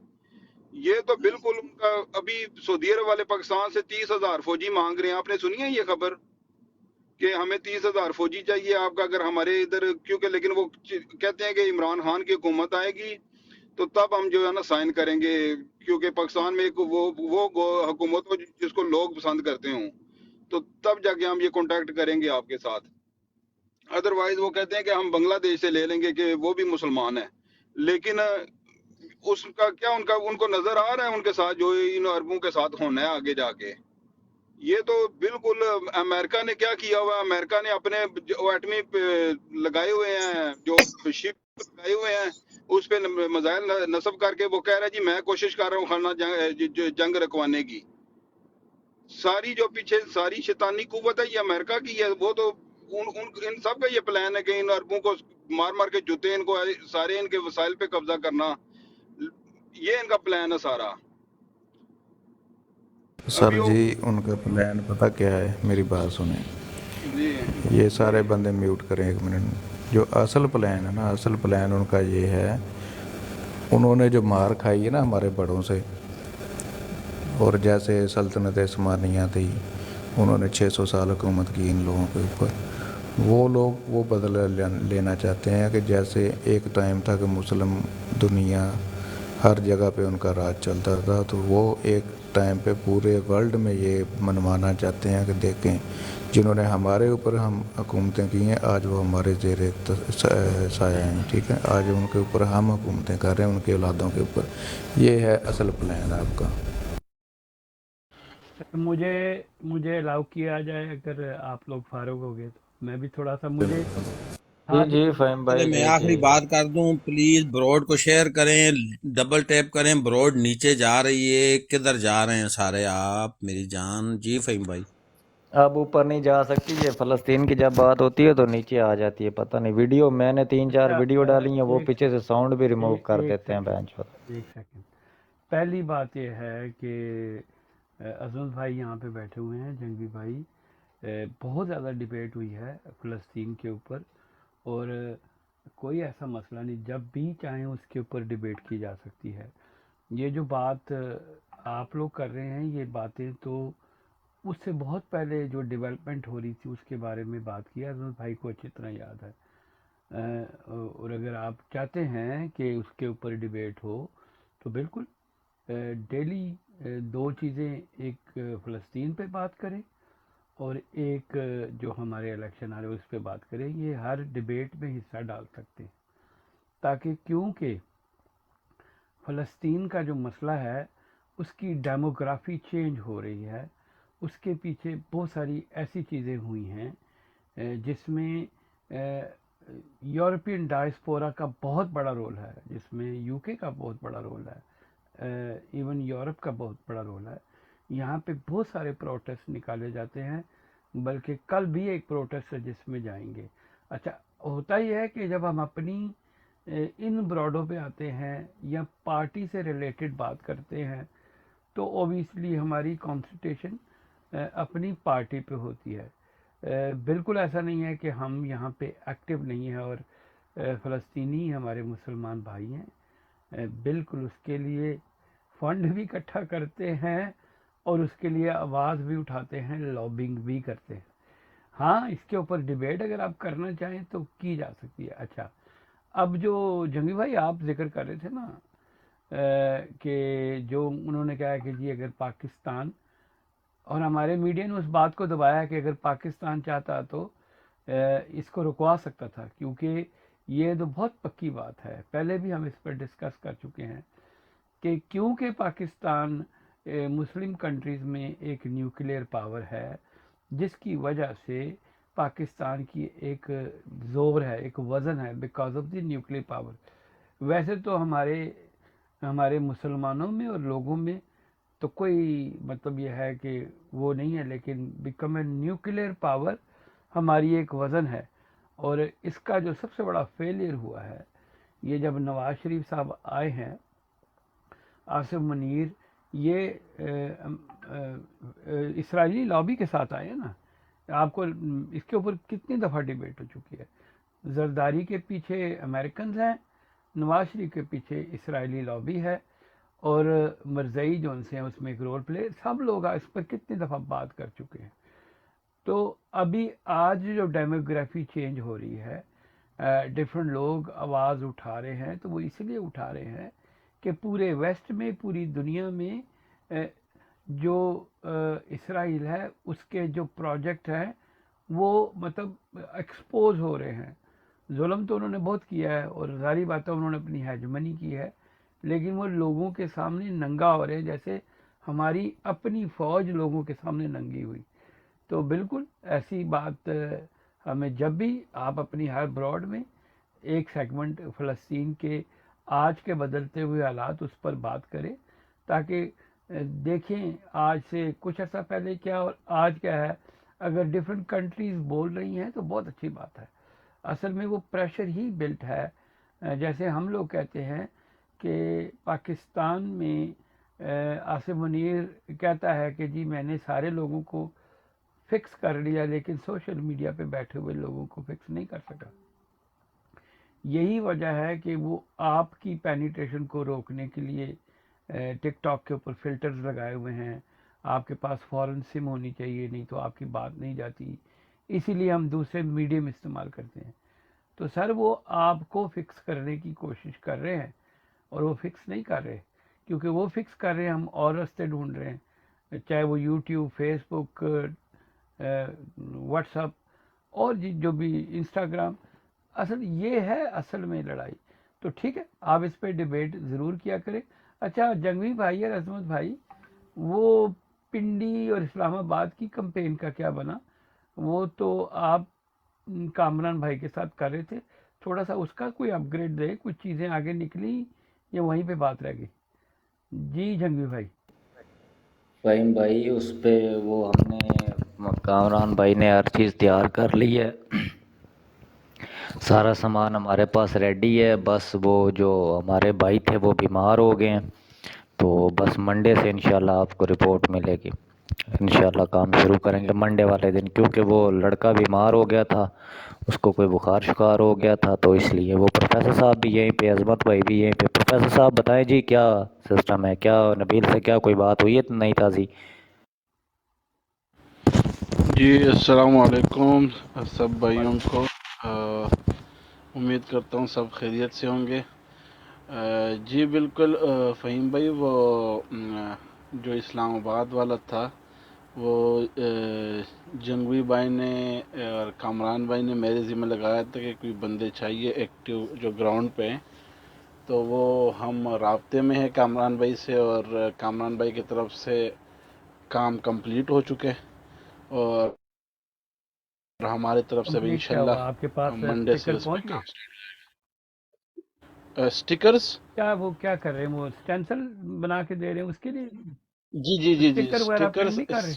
ये तो बिल्कुल उनका, अभी सऊदी अरब वाले पाकिस्तान से 30,000 फौजी मांग रहे हैं, आपने सुनी है ये खबर कि हमें 30,000 फौजी चाहिए आपका, अगर हमारे इधर, क्योंकि लेकिन वो कहते हैं कि इमरान खान की हुकूमत आएगी तो तब हम जो है ना साइन करेंगे, क्योंकि पाकिस्तान में एक वो हुकूमत हो जिसको लोग पसंद करते हों, तो तब जाके हम ये कॉन्टैक्ट करेंगे आपके साथ। अदरवाइज वो कहते हैं कि हम बांग्लादेश से ले लेंगे कि वो भी मुसलमान है। लेकिन उसका क्या, उनको नजर आ रहा है उनके साथ जो इन अरबों के साथ होना है आगे जाके। ये तो बिल्कुल, अमेरिका ने क्या किया हुआ है, अमेरिका ने अपने जो एटमी लगाए हुए हैं, जो शिप लगाए हुए हैं, उस पे मिसाइल नस्ब करके वो कह रहा है जी मैं कोशिश कर रहा हूँ खाना जंग रखवाने की। सारी जो पीछे सारी शैतानी कुव्वत है ये अमेरिका की है। वो तो इन सब का ये प्लान है कि इन अरबों को मार मार के जूते, इनको सारे इनके वसाइल पे कब्जा करना, ये इनका प्लान है सारा। सर अभी वो जी उनका प्लान पता क्या है, मेरी बात सुने। जी ये सारे बंदे म्यूट करें एक मिनट। जो असल प्लान है ना, असल प्लान उनका ये है, उन्होंने जो मार खाई है ना हमारे बड़ों से, और जैसे सल्तनत उस्मानिया थी, उन्होंने 600 साल हुकूमत की इन लोगों के ऊपर, वो लोग वो बदला लेना चाहते हैं कि जैसे एक टाइम था कि मुस्लिम दुनिया हर जगह पे उनका राज चलता था, तो वो एक टाइम पे पूरे वर्ल्ड में ये मनवाना चाहते हैं कि देखें जिन्होंने हमारे ऊपर हम हुकूमतें की हैं, आज वो हमारे ज़ेर साया हैं, ठीक है। आज उनके ऊपर हम हुकूमतें कर रहे हैं, उनके औलादों के ऊपर। ये है असल प्लान आपका। मुझे अलाउ किया जाए, अगर आप लोग फारूक हो गए तो मैं भी थोड़ा सा, मुझे जी हाँ जी फ़हीम चले भाई मैं जी आखिरी जी। बात कर दूं, प्लीज ब्रॉड को शेयर करें, डबल टैप करें। ब्रॉड नीचे जा रही है, किधर जा रहे हैं सारे आप, मेरी जान। जी फहीम भाई। अब ऊपर नहीं जा सकती, ये फ़लस्तीन की जब बात होती है तो नीचे आ जाती है, पता नहीं। वीडियो मैंने 3-4 अच्छा, वीडियो डाली हैं, वो एक पीछे से साउंड भी रिमूव कर एक देते हैं सेकंड, बेंच। एक सेकंड। पहली बात यह है कि अज़म भाई यहाँ पे बैठे हुए हैं, जंगी भाई, बहुत ज़्यादा डिबेट हुई है फ़लस्तीन के ऊपर, और कोई ऐसा मसला नहीं, जब भी चाहें उसके ऊपर डिबेट की जा सकती है। ये जो बात आप लोग कर रहे हैं, ये बातें तो उससे बहुत पहले जो डेवलपमेंट हो रही थी उसके बारे में बात की है, अज़म भाई को अच्छी तरह याद है। और अगर आप चाहते हैं कि उसके ऊपर डिबेट हो तो बिल्कुल डेली 2 चीज़ें, एक फ़लस्तीन पे बात करें और एक जो हमारे इलेक्शन आ रहे हैं उस पे बात करें। ये हर डिबेट में हिस्सा डाल सकते हैं, ताकि क्योंकि फ़लस्तीन का जो मसला है उसकी डेमोग्राफी चेंज हो रही है, उसके पीछे बहुत सारी ऐसी चीज़ें हुई हैं जिसमें यूरोपियन डायस्पोरा का बहुत बड़ा रोल है, जिसमें यूके का बहुत बड़ा रोल है, इवन यूरोप का बहुत बड़ा रोल है। यहाँ पे बहुत सारे प्रोटेस्ट निकाले जाते हैं, बल्कि कल भी एक प्रोटेस्ट है जिसमें जाएंगे। अच्छा, होता ही है कि जब हम अपनी इन ब्रॉडों पे आते हैं या पार्टी से रिलेटेड बात करते हैं तो ओबियसली हमारी कॉन्संट्रेशन अपनी पार्टी पे होती है। बिल्कुल ऐसा नहीं है कि हम यहाँ पे एक्टिव नहीं है और फ़लस्तीनी हमारे मुसलमान भाई हैं, बिल्कुल उसके लिए फ़ंड भी इकट्ठा करते हैं और उसके लिए आवाज़ भी उठाते हैं, लॉबिंग भी करते हैं। हाँ, इसके ऊपर डिबेट अगर आप करना चाहें तो की जा सकती है। अच्छा, अब जो जंगी भाई आप जिक्र कर रहे थे ना कि जो उन्होंने कहा कि जी अगर पाकिस्तान اور ہمارے میڈیا نے اس بات کو دبایا کہ اگر پاکستان چاہتا تو اس کو رکوا سکتا تھا، کیونکہ یہ تو بہت پکی بات ہے، پہلے بھی ہم اس پر ڈسکس کر چکے ہیں کہ کیونکہ پاکستان مسلم کنٹریز میں ایک نیوکلیئر پاور ہے، جس کی وجہ سے پاکستان کی ایک زور ہے، ایک وزن ہے، because of the nuclear power. ویسے تو ہمارے مسلمانوں میں اور لوگوں میں تو کوئی مطلب یہ ہے کہ وہ نہیں ہے، لیکن بیکم اے نیوکلیئر پاور ہماری ایک وزن ہے. اور اس کا جو سب سے بڑا فیلئر ہوا ہے، یہ جب نواز شریف صاحب آئے ہیں، آصف منیر، یہ اسرائیلی لابی کے ساتھ آئے ہیں نا. آپ کو اس کے اوپر کتنی دفعہ ڈیبیٹ ہو چکی ہے. زرداری کے پیچھے امریکنز ہیں، نواز شریف کے پیچھے اسرائیلی لابی ہے، اور مرزئی جو ان سے ہیں اس میں ایک رول پلے. سب لوگ اس پر کتنی دفعہ بات کر چکے ہیں. تو ابھی آج جو ڈیموگرافی چینج ہو رہی ہے، ڈفرینٹ لوگ آواز اٹھا رہے ہیں، تو وہ اس لیے اٹھا رہے ہیں کہ پورے ویسٹ میں، پوری دنیا میں جو اسرائیل ہے اس کے جو پروجیکٹ ہیں وہ مطلب ایکسپوز ہو رہے ہیں. ظلم تو انہوں نے بہت کیا ہے، اور ظاہری بات ہے انہوں نے اپنی ہیجمنی کی ہے، لیکن وہ لوگوں کے سامنے ننگا ہو رہے ہیں، جیسے ہماری اپنی فوج لوگوں کے سامنے ننگی ہوئی. تو بالکل ایسی بات ہمیں جب بھی آپ اپنی ہر براڈ میں ایک سیگمنٹ فلسطین کے آج کے بدلتے ہوئے حالات اس پر بات کریں، تاکہ دیکھیں آج سے کچھ عرصہ پہلے کیا اور آج کیا ہے. اگر ڈفرینٹ کنٹریز بول رہی ہیں تو بہت اچھی بات ہے. اصل میں وہ پریشر ہی بلٹ ہے. جیسے ہم لوگ کہتے ہیں کہ پاکستان میں آصف منیر کہتا ہے کہ جی میں نے سارے لوگوں کو فکس کر لیا، لیکن سوشل میڈیا پہ بیٹھے ہوئے لوگوں کو فکس نہیں کر سکا. یہی وجہ ہے کہ وہ آپ کی پینیٹریشن کو روکنے کے لیے ٹک ٹاک کے اوپر فلٹرز لگائے ہوئے ہیں. آپ کے پاس فورن سم ہونی چاہیے، نہیں تو آپ کی بات نہیں جاتی. اسی لیے ہم دوسرے میڈیم استعمال کرتے ہیں. تو سر وہ آپ کو فکس کرنے کی کوشش کر رہے ہیں، اور وہ فکس نہیں کر رہے، کیونکہ وہ فکس کر رہے ہیں، ہم اور رستے ڈھونڈ رہے ہیں، چاہے وہ یوٹیوب، فیس بک، واٹس اپ، اور جو بھی انسٹاگرام. اصل یہ ہے اصل میں لڑائی. تو ٹھیک ہے، آپ اس پہ ڈیبیٹ ضرور کیا کریں. اچھا جنگوی بھائی اور عظمت بھائی، وہ پنڈی اور اسلام آباد کی کمپین کا کیا بنا؟ وہ تو آپ کامران بھائی کے ساتھ کر رہے تھے، تھوڑا سا اس کا کوئی اپ گریڈ دے، کچھ چیزیں آگے نکلی یا وہیں پہ بات رہ گئی؟ جی جنگوی بھائی. فہیم بھائی اس پہ وہ ہم نے کامران بھائی نے ہر چیز تیار کر لی ہے، سارا سامان ہمارے پاس ریڈی ہے. بس وہ جو ہمارے بھائی تھے وہ بیمار ہو گئے ہیں، تو بس منڈے سے انشاءاللہ آپ کو رپورٹ ملے گی. انشاءاللہ کام شروع کریں گے منڈے والے دن، کیونکہ وہ لڑکا بیمار ہو گیا تھا، اس کو کوئی بخار شکار ہو گیا تھا، تو اس لیے وہ پروفیسر صاحب بھی یہیں پہ، عظمت بھائی بھی یہیں پہ. پروفیسر صاحب بتائیں جی کیا سسٹم ہے، کیا نبیل سے کیا کوئی بات ہوئی ہے نئی تازی؟ جی السلام علیکم سب بھائیوں کو. امید کرتا ہوں سب خیریت سے ہوں گے. جی بالکل فہیم بھائی، وہ جو اسلام آباد والا تھا وہ جنگوی بھائی نے اور کامران بھائی نے میرے ذمہ لگایا تھا کہ کوئی بندے چاہیے ایکٹیو جو گراؤنڈ پہ ہیں. تو وہ ہم رابطے میں ہیں کامران بھائی سے، اور کامران بھائی کی طرف سے کام کمپلیٹ ہو چکے، اور ہماری طرف سے بھی کمپلیٹ کیا انشاءاللہ ہوا آپ کے پاس؟ منڈے سے اسٹیکر اس پہ پہنچ گئے؟ کام اسٹیکرز. کیا وہ کیا کر رہے ہیں؟ وہ اسٹینسل بنا کے دے رہے ہیں اس کے لیے؟ جی جی جی جی اسٹیکر وغیرہ پرنٹ نہیں کر رہے؟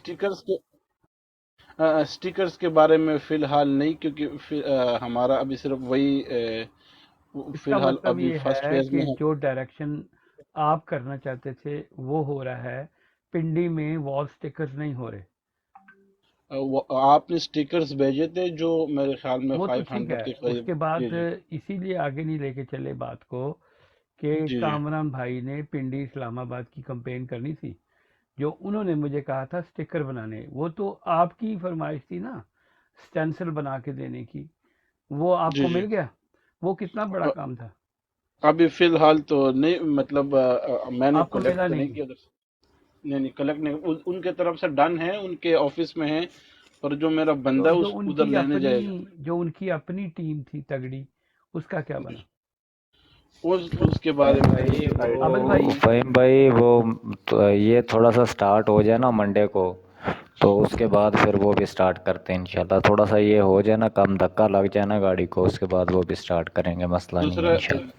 اسٹیکرز کے بارے میں فی الحال نہیں، کیونکہ ہمارا ابھی صرف وہی اس فی کا الحال مطلب ابھی یہ فرسٹ ہے فیز کہ میں ہے. جو ڈائریکشن آپ کرنا چاہتے تھے وہ ہو رہا ہے، پنڈی میں وال سٹیکرز نہیں ہو رہے. آپ نے اسٹیکرز بھیجے تھے جو میرے خیال میں وہ تو ٹھیک 500 ہے، کے اس قریب. کے جی بعد جی اسی لیے آگے نہیں لے کے چلے بات کو کہ جی جی کامران بھائی نے پنڈی اسلام آباد کی کمپین کرنی تھی، جو انہوں نے مجھے کہا تھا سٹیکر بنانے. وہ تو آپ کی فرمائش تھی نا سٹینسل بنا کے دینے کی، وہ آپ جی کو جی. مل گیا؟ وہ کتنا بڑا کام تھا؟ ابھی فی الحال تو نہیں، مطلب میں نے آپ کو کلیکٹ ملا تو نہیں نہیں؟ کیا ادھر سے. نہیں نہیں کلیکٹ نہیں، ان کے طرف سے ڈن ہے، ان کے آفس میں ہے، اور جو میرا بندہ جو اس ان ادھر کی لینے جائے گا جو ان کی اپنی ٹیم تھی تگڑی، اس کا کیا بنا؟ اس کے بارے میں بھائی مجھے آئیڈیا عابد وہ بھائی فہیم بھائی وہ یہ تھوڑا سا سٹارٹ ہو جائے نا منڈے کو، تو اس کے بعد پھر وہ بھی سٹارٹ کرتے ہیں انشاءاللہ. تھوڑا سا یہ ہو جائے نا، کم دھکا لگ جائے نا گاڑی کو، اس کے بعد وہ بھی سٹارٹ کریں گے، مسئلہ نہیں ہے دوسرا انشاءاللہ.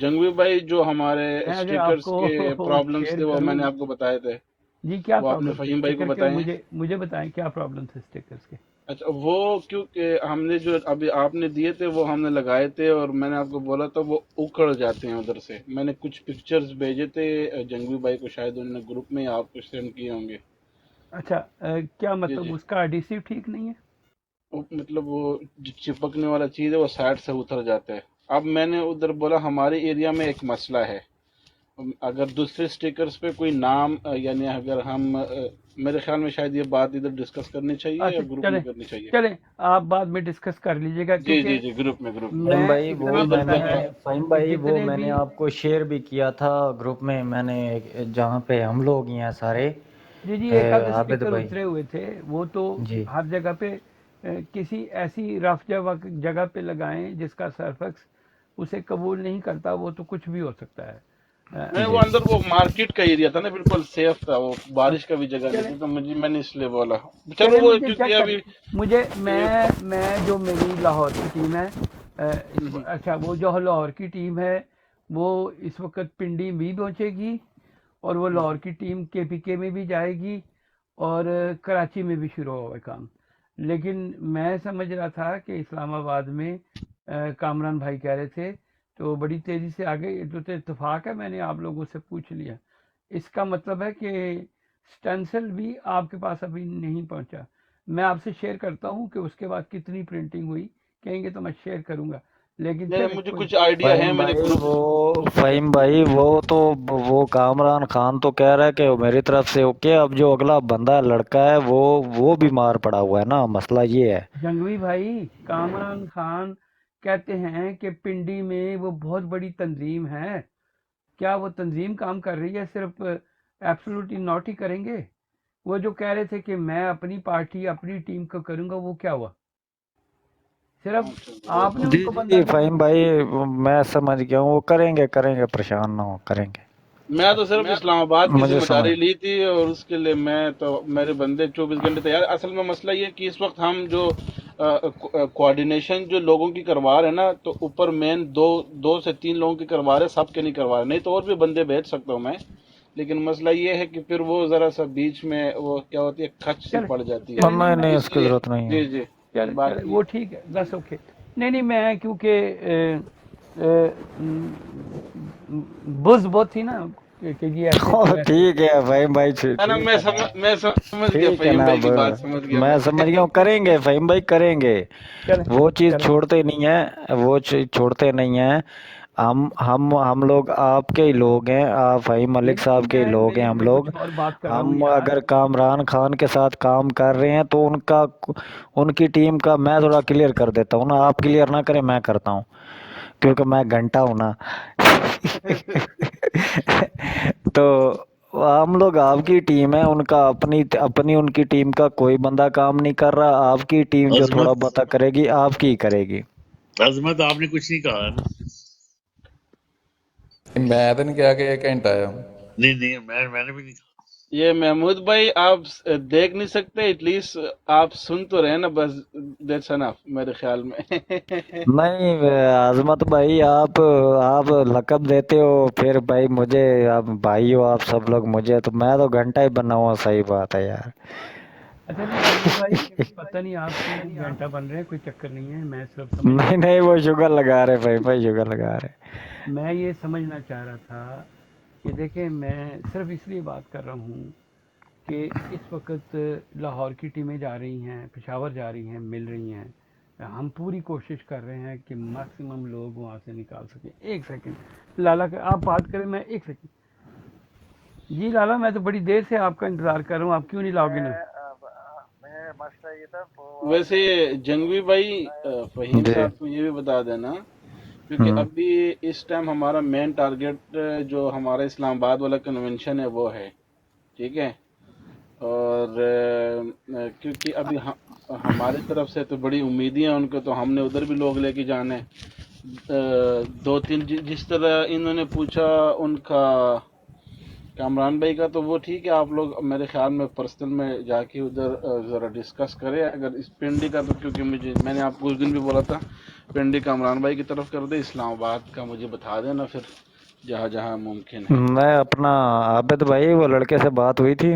جنگوی بھائی جو ہمارے میں اگر آپ اسٹیکرز کے کو پرابلمز شیئر تھے وہ میں کروں، نے آپ کو بتائے تھے، جی کیا وہ آپ نے پرابلم تھے فہیم بھائی کو اسٹیکر کے؟ بتائے ہیں. مجھے بتائیں کیا پرابلم تھے اسٹیکرز کے؟ اچھا وہ کیونکہ ہم نے جو ابھی آپ نے دیے تھے وہ ہم نے لگائے تھے، اور میں نے آپ کو بولا تھا وہ اکڑ جاتے ہیں ادھر سے. میں نے کچھ پکچرز بھیجے تھے جنگوی بھائی کو، شاید انہوں نے گروپ میں آپ کو سینڈ کیے ہوں گے. اچھا کیا جی مطلب جی، اس کا ایڈیسو ٹھیک نہیں ہے؟ مطلب وہ جو چپکنے والا چیز ہے وہ سائڈ سے اتر جاتا ہے. اب میں نے ادھر بولا ہمارے ایریا میں ایک مسئلہ ہے، اگر دوسرے سٹیکرز پہ کوئی نام یعنی اگر ہم میرے خیال میں شاید یہ بات ادھر ڈسکس کرنی چاہیے یا اچھا گروپ چلیں میں کرنی چاہیے. چلیں آپ بعد میں ڈسکس کر لیجیے گا، جی جی کیونکہ جی، گروپ میں فہیم میں بھائی وہ اتنا ادھر میں پتہ نے ہے فہیم کہ بھائی وہ جتنے میں بھی، نے آپ کو شیئر بھی کیا تھا گروپ میں، میں نے جہاں پہ ہم لوگ ہی ہیں سارے. جی ایک آدھ عابد اسٹیکر بھائی اترے ہوئے تھے، وہ تو جی ہر جگہ پہ کسی ایسی رف جگہ پہ لگائیں جس کا سرفکس اسے قبول نہیں کرتا، وہ تو کچھ بھی ہو سکتا ہے. نہیں وہ جی اندر وہ مارکیٹ کا ایریا تھا نا، بالکل سیف تھا، وہ بارش کا بھی جگہ نہیں چلیں تھی، تو میں نے اس لیے بولا چلو چلیں وہ مجھے کیونکہ چیک کر، ابھی مجھے یہ میں جو میری لاہور کی ٹیم ہے، اچھا وہ جو لاہور کی ٹیم ہے وہ اس وقت پنڈی بھی پہنچے گی، اور وہ لاہور کی ٹیم کے پی کے میں بھی جائے گی، اور کراچی میں بھی شروع ہوا ہے کام. لیکن میں سمجھ رہا تھا کہ اسلام آباد میں کامران بھائی کہہ رہے تھے تو بڑی تیزی سے آگے، جو تو اتفاق ہے میں نے آپ لوگوں سے پوچھ لیا. اس کا مطلب ہے کہ سٹینسل بھی آپ کے پاس ابھی نہیں پہنچا. میں آپ سے شیئر کرتا ہوں کہ اس کے بعد کتنی پرنٹنگ ہوئی، کہیں گے تو میں شیئر کروں گا، لیکن نہیں، چلے مجھے کوئی. کچھ آئیڈیا ہے میرے گروپ. فہیم بھائی وہ کامران خان تو کہہ رہا ہے کہ میری طرف سے اوکے، اب جو اگلا بندہ لڑکا ہے وہ بیمار پڑا ہوا ہے نا، مسئلہ یہ ہے. جنگوی بھائی کامران خان کہتے ہیں کہ پنڈی میں وہ بہت بڑی تنظیم ہے، کیا وہ تنظیم کام کر رہی ہے؟ صرف ایبسولوٹلی ناٹ ہی کریں گے؟ وہ جو کہہ رہے تھے کہ میں اپنی پارٹی اپنی ٹیم کو کروں گا، وہ کیا ہوا؟ صرف آپ نے ان جی کو بندہ جی بھیجا؟ فہیم بھائی میں سمجھ گیا ہوں، وہ کریں گے پریشان نہ ہو، کریں گے. میں تو صرف اسلام آباد کی مجھے ذمہ سمجھ داری لی تھی، اور اس کے لیے میں تو میرے بندے 24 گھنٹے تیار. اصل میں مسئلہ یہ ہے کہ اس وقت ہم جو کوآرڈینیشن جو لوگوں کی کروا رہے ہیں نا، تو اوپر مین دو سے تین لوگوں کی کروا رہے، سب کے نہیں کروا رہے. نہیں تو اور بھی بندے بھیج سکتا ہوں میں، لیکن مسئلہ یہ ہے کہ پھر وہ ذرا سا بیچ میں وہ کیا ہوتی ہے، کھچ سی چلے پڑ جاتی ہے، چلے نہیں میں، نہیں، اس اس کی لیے. ضرورت نہیں ہے. جی جی، چلے باقی وہ ٹھیک ہے، دس اوکے. نہیں میں کیونکہ بز بہت تھی نا کہ یہ ایسے تو ویسے. ٹھیک ہے فہیم بھائی، ہے نا، ٹھیک ہے نا، میں سمجھ گیا ٹھیک ہے فہیم نا. بھائی اب کی بات سمجھ گیا میں میں. سمجھ گیا ہوں، کریں گے فہیم بھائی، کریں گے. چلے وہ چیز چلے چھوڑتے نہیں ہیں، وہ چیز چھوڑتے نہیں ہیں. ہم لوگ آپ کے ہی لوگ ہیں، آپ فہیم ملک لیکن صاحب کے ہی لوگ ہیں. ہم میں لوگ کچھ اور بات کر رہا ہوں ہم یار. اگر کامران خان کے ساتھ کام کر رہے ہیں تو ان کی ٹیم کا میں تھوڑا کلیئر کر دیتا ہوں نا. آپ کلیئر نہ کریں، میں کرتا ہوں، کیونکہ میں گھنٹہ ہوں نا. تو ہم لوگ آپ کی ٹیم ہے، ان کا اپنی ان کی ٹیم کا کوئی بندہ کام نہیں کر رہا. آپ کی ٹیم جو تھوڑا عظمت بہت کرے گی، آپ کی کرے گی. عظمت آپ نے کچھ نہیں کہا ہے نا. میں تو نہیں کہا کہ 1 گھنٹہ ہے. نہیں میں نے بھی نہیں کہا. یہ محمود بھائی آپ دیکھ نہیں سکتے، ایٹ لیسٹ آپ سن تو رہے نا، بس دیٹس انف میرے خیال میں. نہیں عظمت بھائی، آپ لقب دیتے ہو، پھر بھائی مجھے آپ بھائی ہو، آپ سب لوگ مجھے، تو میں تو گھنٹہ ہی بنا ہوا. صحیح بات ہے یار. اچھا نہیں جنگوی بھائی، پتہ نہیں آپ کیوں گھنٹہ بن رہے ہیں، کوئی چکر نہیں ہے. میں صرف سمجھنا نہیں وہ شوگر لگا رہے بھائی شوگر لگا رہے. میں یہ سمجھنا چاہ رہا تھا کہ دیکھیں، میں صرف اس لیے بات کر رہا ہوں کہ اس وقت لاہور کی ٹیمیں جا رہی ہیں، پشاور جا رہی ہیں، مل رہی ہیں. ہم پوری کوشش کر رہے ہیں کہ میکسیمم لوگ وہاں سے نکال سکیں. ایک سیکنڈ لالا، آپ بات کریں، میں ایک سیکنڈ. جی لالا، میں تو بڑی دیر سے آپ کا انتظار کر رہا ہوں، آپ کیوں نہیں لاگ ان؟ ویسے جنگوی بھائی، فہیم جی صاحب کو یہ بھی بتا دینا، کیونکہ ابھی اس ٹائم ہمارا مین ٹارگیٹ جو ہمارا اسلام آباد والا کنونشن ہے وہ ہے. ठीक है। और क्योंकि अभी हमारी तरफ से तो बड़ी उम्मीदें हैं उनको, तो हमने उधर भी लोग लेके जाने हैं। दो तीन जिस तरह इन्होंने पूछा उनका कामरान भाई का, तो वो ठीक है, आप लोग मेरे ख्याल में पर्सनल में जाके उधर ज़रा डिस्कस करें। अगर इस पिंडी का, तो क्योंकि मैंने आपको उस दिन भी बोला था पिंडी कामरान भाई की तरफ कर दे, इस्लामाबाद का मुझे बता देना फिर जहाँ जहाँ मुमकिन है। मैं अपना आबिद भाई, वो लड़के से बात हुई थी,